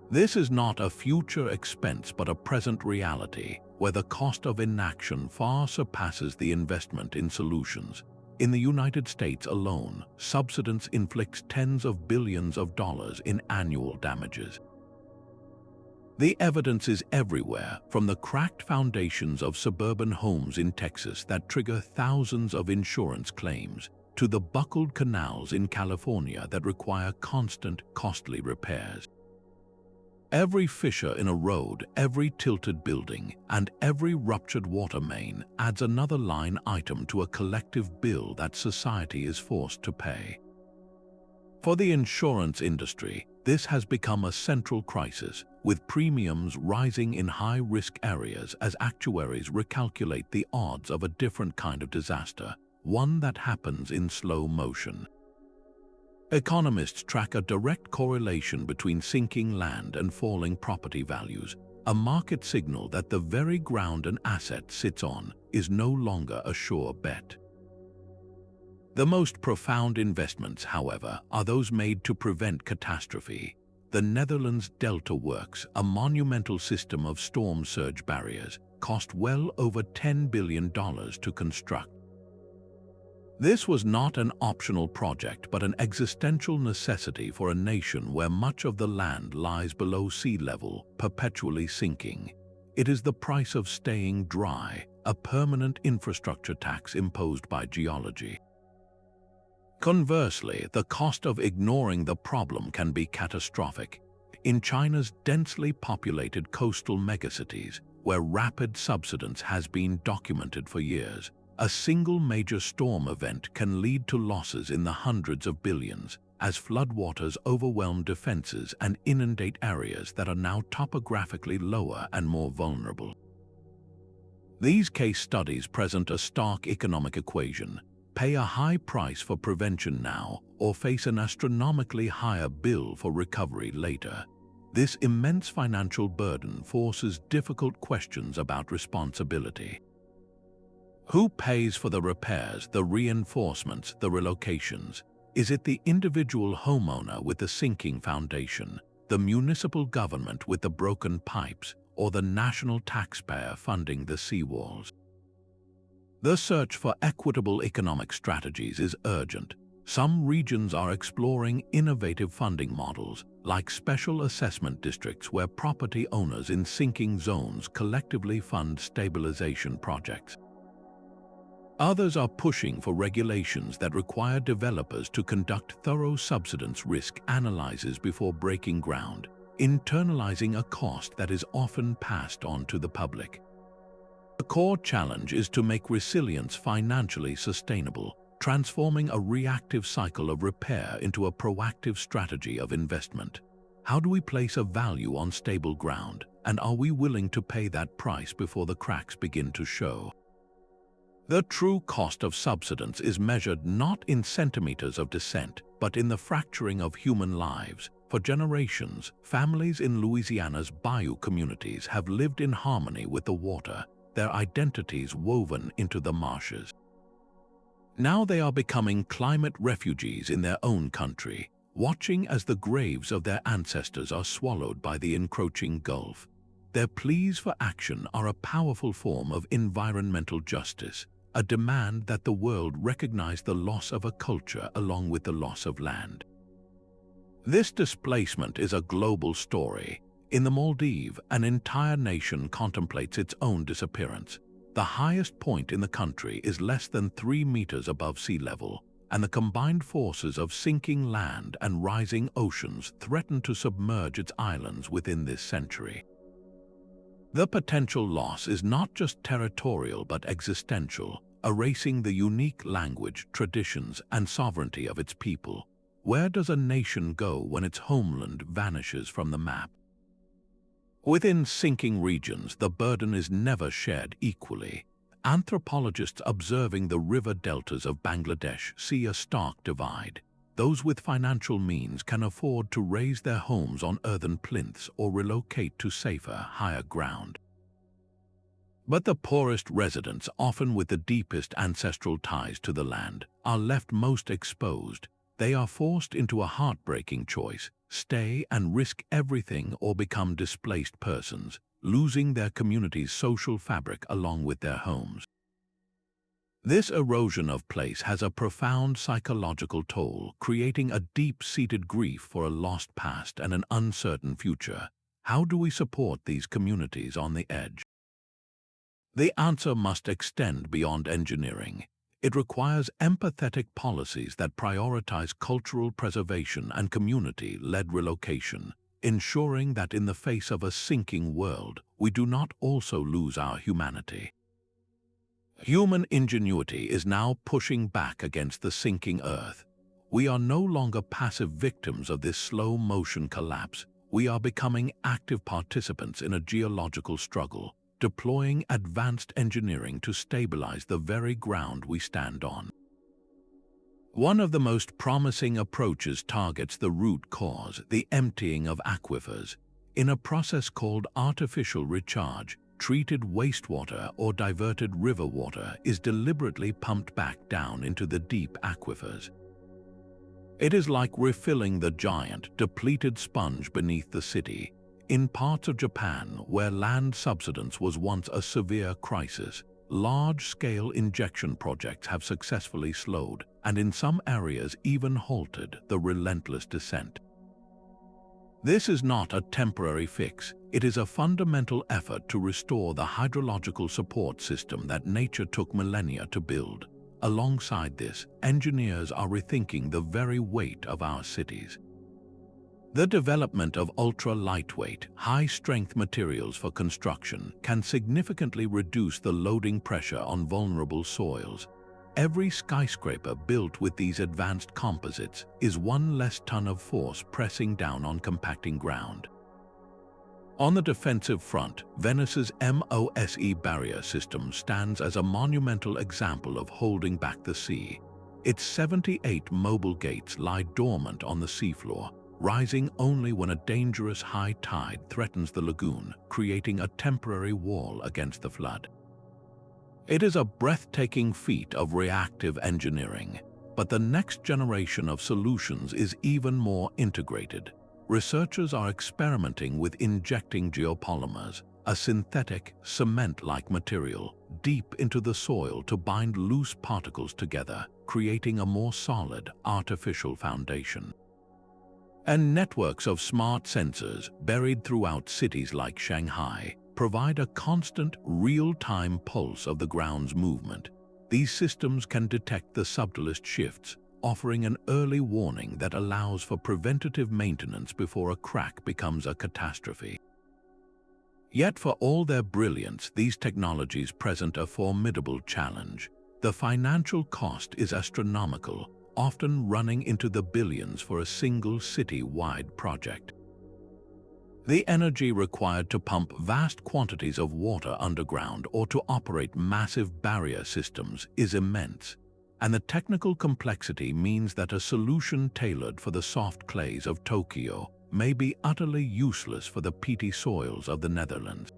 This is not a future expense but a present reality, where the cost of inaction far surpasses the investment in solutions. In the United States alone, Subsidence inflicts tens of billions of dollars in annual damages. The evidence is everywhere, from the cracked foundations of suburban homes in Texas that trigger thousands of insurance claims, to the buckled canals in California that require constant, costly repairs. Every fissure in a road, every tilted building, and every ruptured water main adds another line item to a collective bill that society is forced to pay. For the insurance industry, this has become a central crisis, with premiums rising in high-risk areas as actuaries recalculate the odds of a different kind of disaster, one that happens in slow motion. Economists track a direct correlation between sinking land and falling property values, a market signal that the very ground an asset sits on is no longer a sure bet. The most profound investments, however, are those made to prevent catastrophe. The Netherlands Delta Works, a monumental system of storm surge barriers, cost well over $10 billion to construct. This was not an optional project but an existential necessity for a nation where much of the land lies below sea level, perpetually sinking. It is the price of staying dry, a permanent infrastructure tax imposed by geology. Conversely, the cost of ignoring the problem can be catastrophic. In China's densely populated coastal megacities, where rapid subsidence has been documented for years, a single major storm event can lead to losses in the hundreds of billions, as floodwaters overwhelm defenses and inundate areas that are now topographically lower and more vulnerable. These case studies present a stark economic equation: pay a high price for prevention now, or face an astronomically higher bill for recovery later. This immense financial burden forces difficult questions about responsibility. Who pays for the repairs, the reinforcements, the relocations? Is it the individual homeowner with the sinking foundation, the municipal government with the broken pipes, or the national taxpayer funding the seawalls? The search for equitable economic strategies is urgent. Some regions are exploring innovative funding models, like special assessment districts where property owners in sinking zones collectively fund stabilization projects. Others are pushing for regulations that require developers to conduct thorough subsidence risk analyses before breaking ground, internalizing a cost that is often passed on to the public. The core challenge is to make resilience financially sustainable, transforming a reactive cycle of repair into a proactive strategy of investment. How do we place a value on stable ground, and are we willing to pay that price before the cracks begin to show? The true cost of subsidence is measured not in centimeters of descent, but in the fracturing of human lives. For generations, families in Louisiana's bayou communities have lived in harmony with the water, their identities woven into the marshes. Now they are becoming climate refugees in their own country, watching as the graves of their ancestors are swallowed by the encroaching Gulf. Their pleas for action are a powerful form of environmental justice, a demand that the world recognize the loss of a culture along with the loss of land. This displacement is a global story. In the Maldives, an entire nation contemplates its own disappearance. The highest point in the country is less than 3 meters above sea level, and the combined forces of sinking land and rising oceans threaten to submerge its islands within this century. The potential loss is not just territorial but existential, erasing the unique language, traditions, and sovereignty of its people. Where does a nation go when its homeland vanishes from the map? Within sinking regions, the burden is never shared equally. Anthropologists observing the river deltas of Bangladesh see a stark divide. Those with financial means can afford to raise their homes on earthen plinths or relocate to safer, higher ground. But the poorest residents, often with the deepest ancestral ties to the land, are left most exposed. They are forced into a heartbreaking choice: stay and risk everything or become displaced persons, losing their community's social fabric along with their homes. This erosion of place has a profound psychological toll, creating a deep-seated grief for a lost past and an uncertain future. How do we support these communities on the edge? The answer must extend beyond engineering. It requires empathetic policies that prioritize cultural preservation and community-led relocation, ensuring that in the face of a sinking world, we do not also lose our humanity. Human ingenuity is now pushing back against the sinking Earth. We are no longer passive victims of this slow-motion collapse. We are becoming active participants in a geological struggle, deploying advanced engineering to stabilize the very ground we stand on. One of the most promising approaches targets the root cause, the emptying of aquifers. In a process called artificial recharge, treated wastewater or diverted river water is deliberately pumped back down into the deep aquifers. It is like refilling the giant, depleted sponge beneath the city. In parts of Japan, where land subsidence was once a severe crisis, large-scale injection projects have successfully slowed, and in some areas even halted, the relentless descent. This is not a temporary fix. It is a fundamental effort to restore the hydrological support system that nature took millennia to build. Alongside this, engineers are rethinking the very weight of our cities. The development of ultra-lightweight, high-strength materials for construction can significantly reduce the loading pressure on vulnerable soils. Every skyscraper built with these advanced composites is one less ton of force pressing down on compacting ground. On the defensive front, Venice's MOSE barrier system stands as a monumental example of holding back the sea. Its 78 mobile gates lie dormant on the seafloor, rising only when a dangerous high tide threatens the lagoon, creating a temporary wall against the flood. It is a breathtaking feat of reactive engineering, but the next generation of solutions is even more integrated. Researchers are experimenting with injecting geopolymers, a synthetic, cement-like material, deep into the soil to bind loose particles together, creating a more solid, artificial foundation. And networks of smart sensors, buried throughout cities like Shanghai, provide a constant, real-time pulse of the ground's movement. These systems can detect the subtlest shifts, offering an early warning that allows for preventative maintenance before a crack becomes a catastrophe. Yet for all their brilliance, these technologies present a formidable challenge. The financial cost is astronomical, often running into the billions for a single city-wide project. The energy required to pump vast quantities of water underground or to operate massive barrier systems is immense, and the technical complexity means that a solution tailored for the soft clays of Tokyo may be utterly useless for the peaty soils of the Netherlands.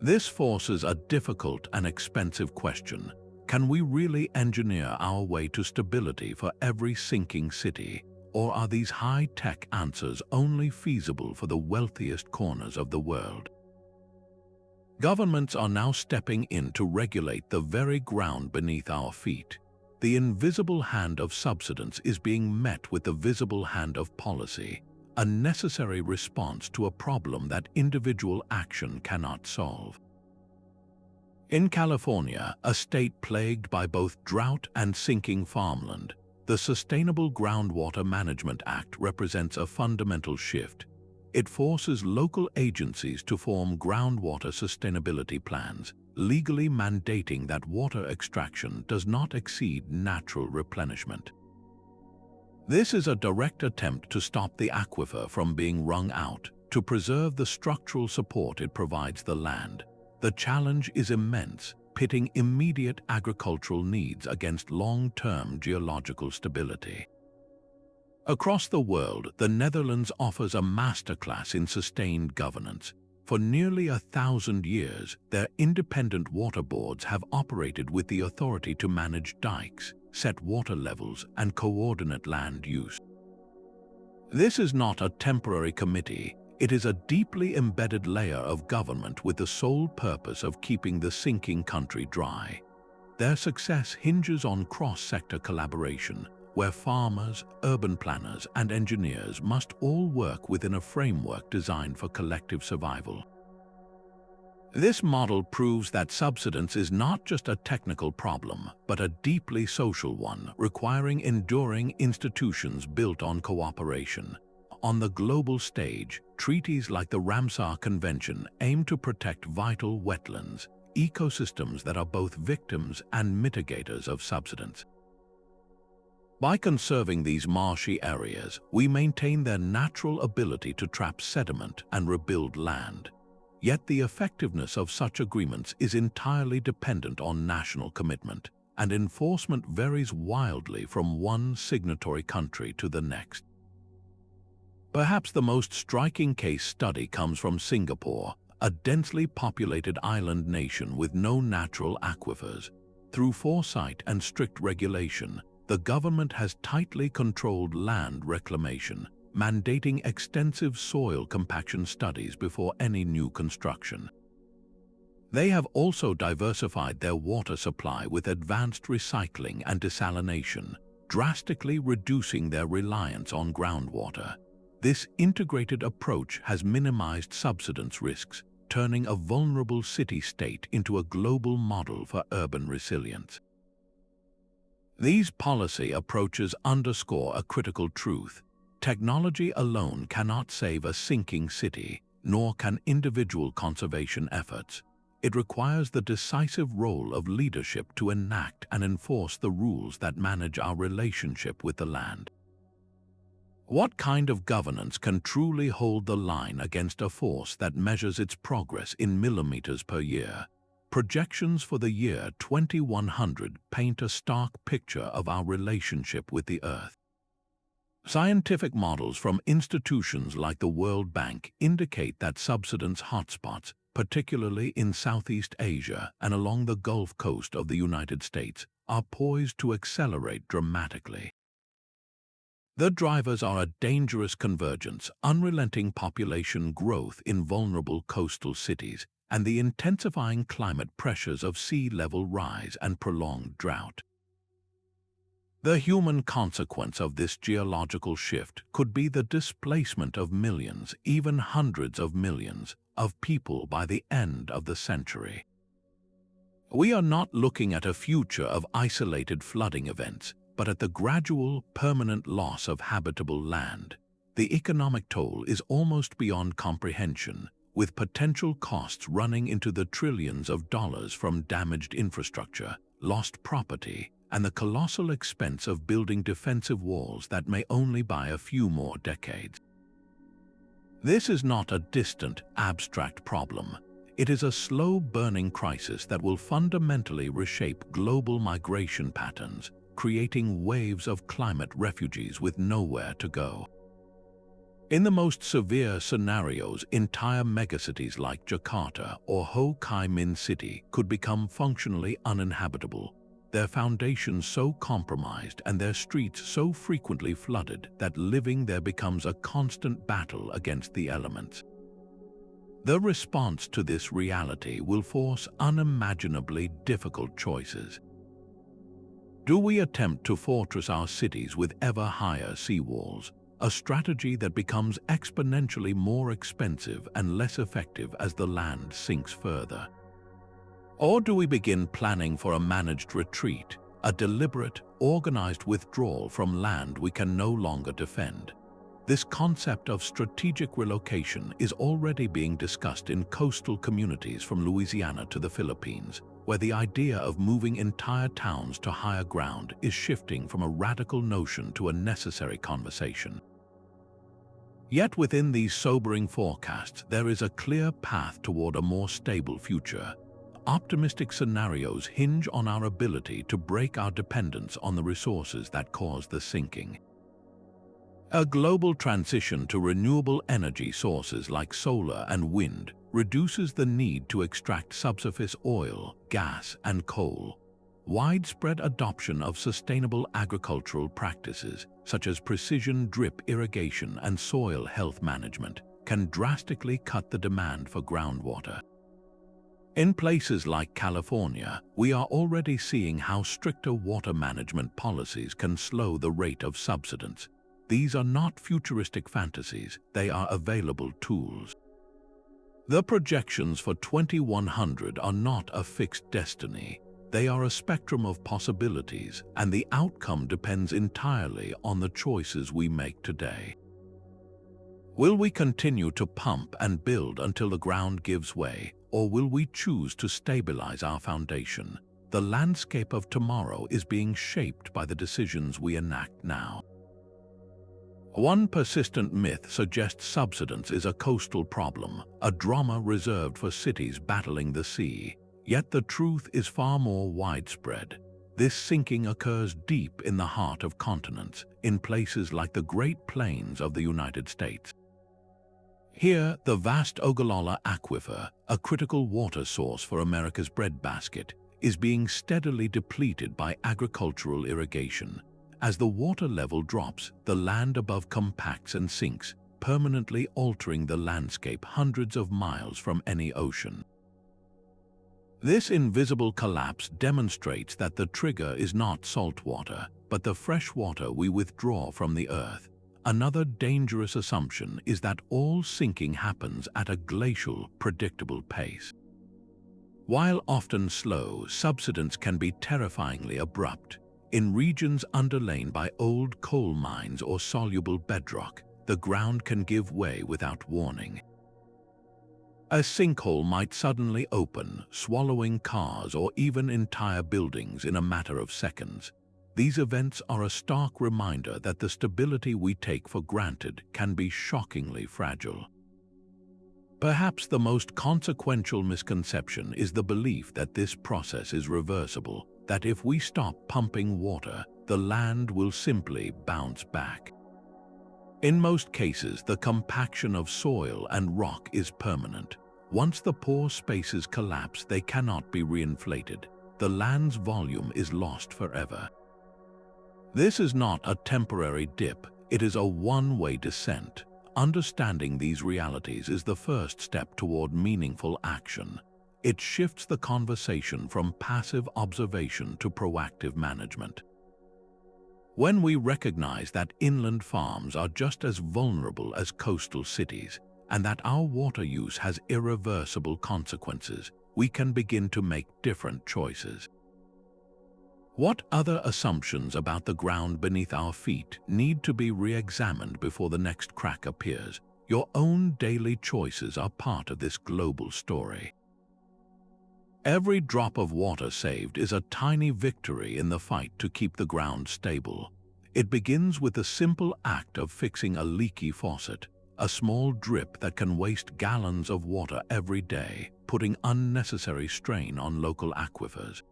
This forces a difficult and expensive question. Can we really engineer our way to stability for every sinking city, or are these high-tech answers only feasible for the wealthiest corners of the world? Governments are now stepping in to regulate the very ground beneath our feet. The invisible hand of subsidence is being met with the visible hand of policy, a necessary response to a problem that individual action cannot solve. In California, a state plagued by both drought and sinking farmland, the Sustainable Groundwater Management Act represents a fundamental shift. It forces local agencies to form groundwater sustainability plans, legally mandating that water extraction does not exceed natural replenishment. This is a direct attempt to stop the aquifer from being wrung out, to preserve the structural support it provides the land. The challenge is immense. pitting immediate agricultural needs against long-term geological stability. Across the world, the Netherlands offers a masterclass in sustained governance. For nearly 1,000 years, their independent water boards have operated with the authority to manage dikes, set water levels, and coordinate land use. This is not a temporary committee. It is a deeply embedded layer of government with the sole purpose of keeping the sinking country dry. Their success hinges on cross-sector collaboration, where farmers, urban planners, and engineers must all work within a framework designed for collective survival. This model proves that subsidence is not just a technical problem, but a deeply social one, requiring enduring institutions built on cooperation. On the global stage, treaties like the Ramsar Convention aim to protect vital wetlands, ecosystems that are both victims and mitigators of subsidence. By conserving these marshy areas, we maintain their natural ability to trap sediment and rebuild land. Yet the effectiveness of such agreements is entirely dependent on national commitment, and enforcement varies wildly from one signatory country to the next. Perhaps the most striking case study comes from Singapore, a densely populated island nation with no natural aquifers. Through foresight and strict regulation, the government has tightly controlled land reclamation, mandating extensive soil compaction studies before any new construction. They have also diversified their water supply with advanced recycling and desalination, drastically reducing their reliance on groundwater. This integrated approach has minimized subsidence risks, turning a vulnerable city-state into a global model for urban resilience. These policy approaches underscore a critical truth. Technology alone cannot save a sinking city, nor can individual conservation efforts. It requires the decisive role of leadership to enact and enforce the rules that manage our relationship with the land. What kind of governance can truly hold the line against a force that measures its progress in millimeters per year? Projections for the year 2100 paint a stark picture of our relationship with the Earth. Scientific models from institutions like the World Bank indicate that subsidence hotspots, particularly in Southeast Asia and along the Gulf Coast of the United States, are poised to accelerate dramatically. The drivers are a dangerous convergence, unrelenting population growth in vulnerable coastal cities, and the intensifying climate pressures of sea level rise and prolonged drought. The human consequence of this geological shift could be the displacement of millions, even hundreds of millions, of people by the end of the century. We are not looking at a future of isolated flooding events, but at the gradual, permanent loss of habitable land. The economic toll is almost beyond comprehension, with potential costs running into the trillions of dollars from damaged infrastructure, lost property, and the colossal expense of building defensive walls that may only buy a few more decades. This is not a distant, abstract problem. It is a slow-burning crisis that will fundamentally reshape global migration patterns, creating waves of climate refugees with nowhere to go. In the most severe scenarios, entire megacities like Jakarta or Ho Chi Minh City could become functionally uninhabitable, their foundations so compromised and their streets so frequently flooded that living there becomes a constant battle against the elements. The response to this reality will force unimaginably difficult choices. Do we attempt to fortress our cities with ever higher seawalls, a strategy that becomes exponentially more expensive and less effective as the land sinks further? Or do we begin planning for a managed retreat, a deliberate, organized withdrawal from land we can no longer defend? This concept of strategic relocation is already being discussed in coastal communities from Louisiana to the Philippines, where the idea of moving entire towns to higher ground is shifting from a radical notion to a necessary conversation. Yet within these sobering forecasts, there is a clear path toward a more stable future. optimistic scenarios hinge on our ability to break our dependence on the resources that cause the sinking. A global transition to renewable energy sources like solar and wind reduces the need to extract subsurface oil, gas, and coal. Widespread adoption of sustainable agricultural practices, such as precision drip irrigation and soil health management, can drastically cut the demand for groundwater. In places like California, we are already seeing how stricter water management policies can slow the rate of subsidence. These are not futuristic fantasies, they are available tools. The projections for 2100 are not a fixed destiny. They are a spectrum of possibilities, and the outcome depends entirely on the choices we make today. Will we continue to pump and build until the ground gives way, or will we choose to stabilize our foundation? The landscape of tomorrow is being shaped by the decisions we enact now. One persistent myth suggests subsidence is a coastal problem, a drama reserved for cities battling the sea. Yet the truth is far more widespread. This sinking occurs deep in the heart of continents, in places like the Great Plains of the United States. Here, the vast Ogallala Aquifer, a critical water source for America's breadbasket, is being steadily depleted by agricultural irrigation. As the water level drops, the land above compacts and sinks, permanently altering the landscape hundreds of miles from any ocean. This invisible collapse demonstrates that the trigger is not salt water, but the fresh water we withdraw from the earth. Another dangerous assumption is that all sinking happens at a glacial, predictable pace. While often slow, subsidence can be terrifyingly abrupt. In regions underlain by old coal mines or soluble bedrock, the ground can give way without warning. A sinkhole might suddenly open, swallowing cars or even entire buildings in a matter of seconds. These events are a stark reminder that the stability we take for granted can be shockingly fragile. Perhaps the most consequential misconception is the belief that this process is reversible, that if we stop pumping water, the land will simply bounce back. In most cases, the compaction of soil and rock is permanent. Once the pore spaces collapse, they cannot be reinflated. The land's volume is lost forever. This is not a temporary dip, it is a one-way descent. Understanding these realities is the first step toward meaningful action. It shifts the conversation from passive observation to proactive management. When we recognize that inland farms are just as vulnerable as coastal cities, and that our water use has irreversible consequences, we can begin to make different choices. What other assumptions about the ground beneath our feet need to be re-examined before the next crack appears? Your own daily choices are part of this global story. Every drop of water saved is a tiny victory in the fight to keep the ground stable. It begins with the simple act of fixing a leaky faucet, a small drip that can waste gallons of water every day, putting unnecessary strain on local aquifers.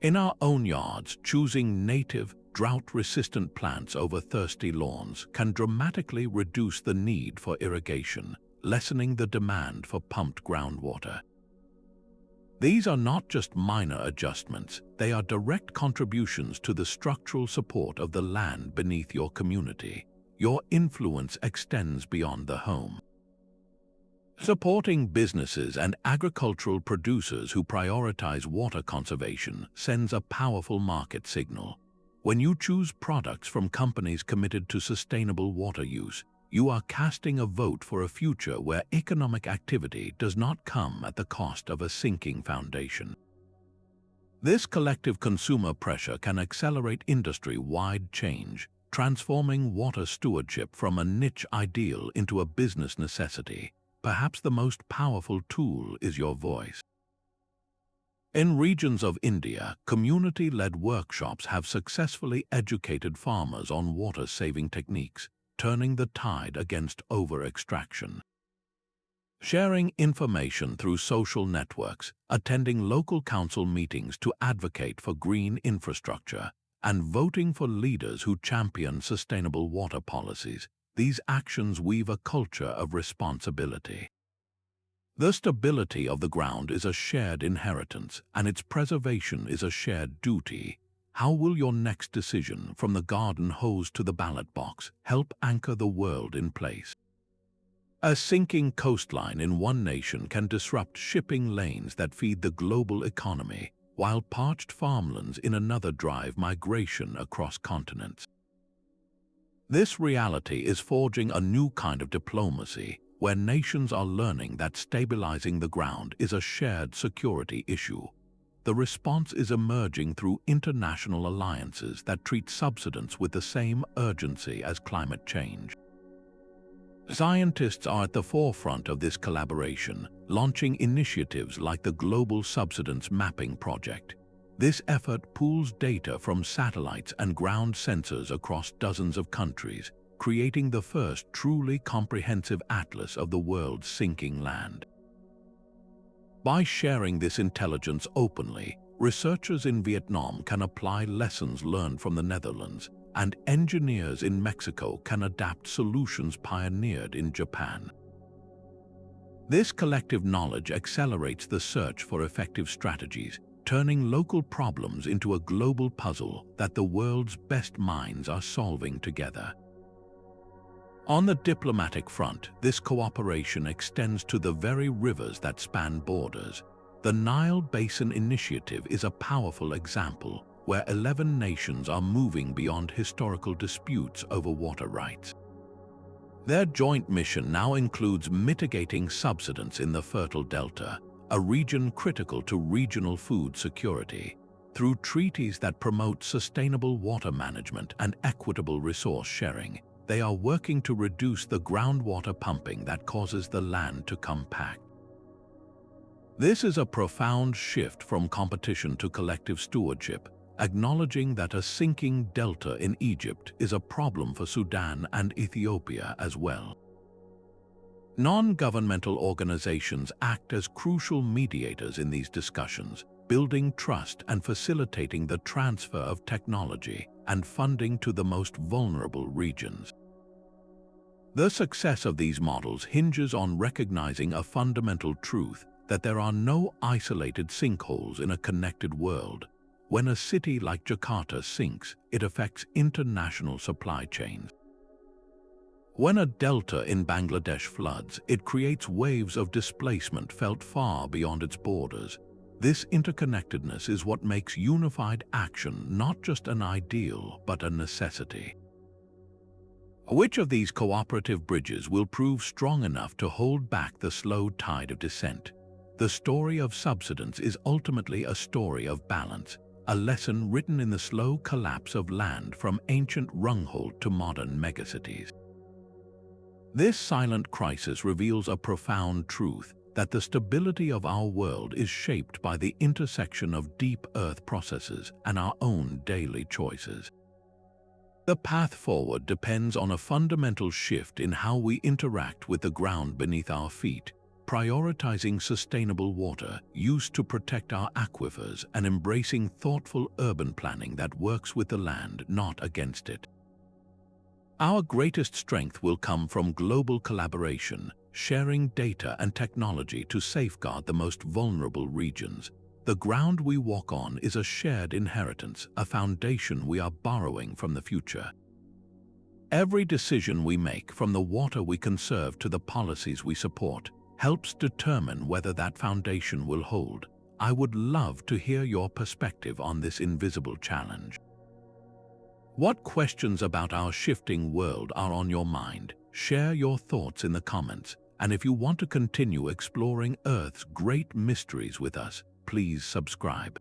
In our own yards, choosing native, drought-resistant plants over thirsty lawns can dramatically reduce the need for irrigation, lessening the demand for pumped groundwater. These are not just minor adjustments, they are direct contributions to the structural support of the land beneath your community. Your influence extends beyond the home. Supporting businesses and agricultural producers who prioritize water conservation sends a powerful market signal. When you choose products from companies committed to sustainable water use, you are casting a vote for a future where economic activity does not come at the cost of a sinking foundation. This collective consumer pressure can accelerate industry-wide change, transforming water stewardship from a niche ideal into a business necessity. Perhaps the most powerful tool is your voice. In regions of India, community-led workshops have successfully educated farmers on water-saving techniques, turning the tide against over-extraction. Sharing information through social networks, attending local council meetings to advocate for green infrastructure, and voting for leaders who champion sustainable water policies, these actions weave a culture of responsibility. The stability of the ground is a shared inheritance, and its preservation is a shared duty. How will your next decision, from the garden hose to the ballot box, help anchor the world in place? A sinking coastline in one nation can disrupt shipping lanes that feed the global economy, while parched farmlands in another drive migration across continents. This reality is forging a new kind of diplomacy, where nations are learning that stabilizing the ground is a shared security issue. The response is emerging through international alliances that treat subsidence with the same urgency as climate change. Scientists are at the forefront of this collaboration, launching initiatives like the Global Subsidence Mapping Project. This effort pools data from satellites and ground sensors across dozens of countries, creating the first truly comprehensive atlas of the world's sinking land. By sharing this intelligence openly, researchers in Vietnam can apply lessons learned from the Netherlands, and engineers in Mexico can adapt solutions pioneered in Japan. This collective knowledge accelerates the search for effective strategies, turning local problems into a global puzzle that the world's best minds are solving together. On the diplomatic front, this cooperation extends to the very rivers that span borders. The Nile Basin Initiative is a powerful example, where 11 nations are moving beyond historical disputes over water rights. Their joint mission now includes mitigating subsidence in the Fertile Delta, a region critical to regional food security. Through treaties that promote sustainable water management and equitable resource sharing, they are working to reduce the groundwater pumping that causes the land to compact. This is a profound shift from competition to collective stewardship, acknowledging that a sinking delta in Egypt is a problem for Sudan and Ethiopia as well. Non-governmental organizations act as crucial mediators in these discussions, building trust and facilitating the transfer of technology and funding to the most vulnerable regions. The success of these models hinges on recognizing a fundamental truth that there are no isolated sinkholes in a connected world. When a city like Jakarta sinks, it affects international supply chains. When a delta in Bangladesh floods, it creates waves of displacement felt far beyond its borders. This interconnectedness is what makes unified action not just an ideal, but a necessity. Which of these cooperative bridges will prove strong enough to hold back the slow tide of descent? The story of subsidence is ultimately a story of balance, a lesson written in the slow collapse of land from ancient Rungholt to modern megacities. This silent crisis reveals a profound truth, that the stability of our world is shaped by the intersection of deep earth processes and our own daily choices. The path forward depends on a fundamental shift in how we interact with the ground beneath our feet, prioritizing sustainable water use to protect our aquifers and embracing thoughtful urban planning that works with the land, not against it. Our greatest strength will come from global collaboration, sharing data and technology to safeguard the most vulnerable regions. The ground we walk on is a shared inheritance, a foundation we are borrowing from the future. Every decision we make, from the water we conserve to the policies we support, helps determine whether that foundation will hold. I would love to hear your perspective on this invisible challenge. What questions about our shifting world are on your mind? Share your thoughts in the comments, and if you want to continue exploring Earth's great mysteries with us, please subscribe.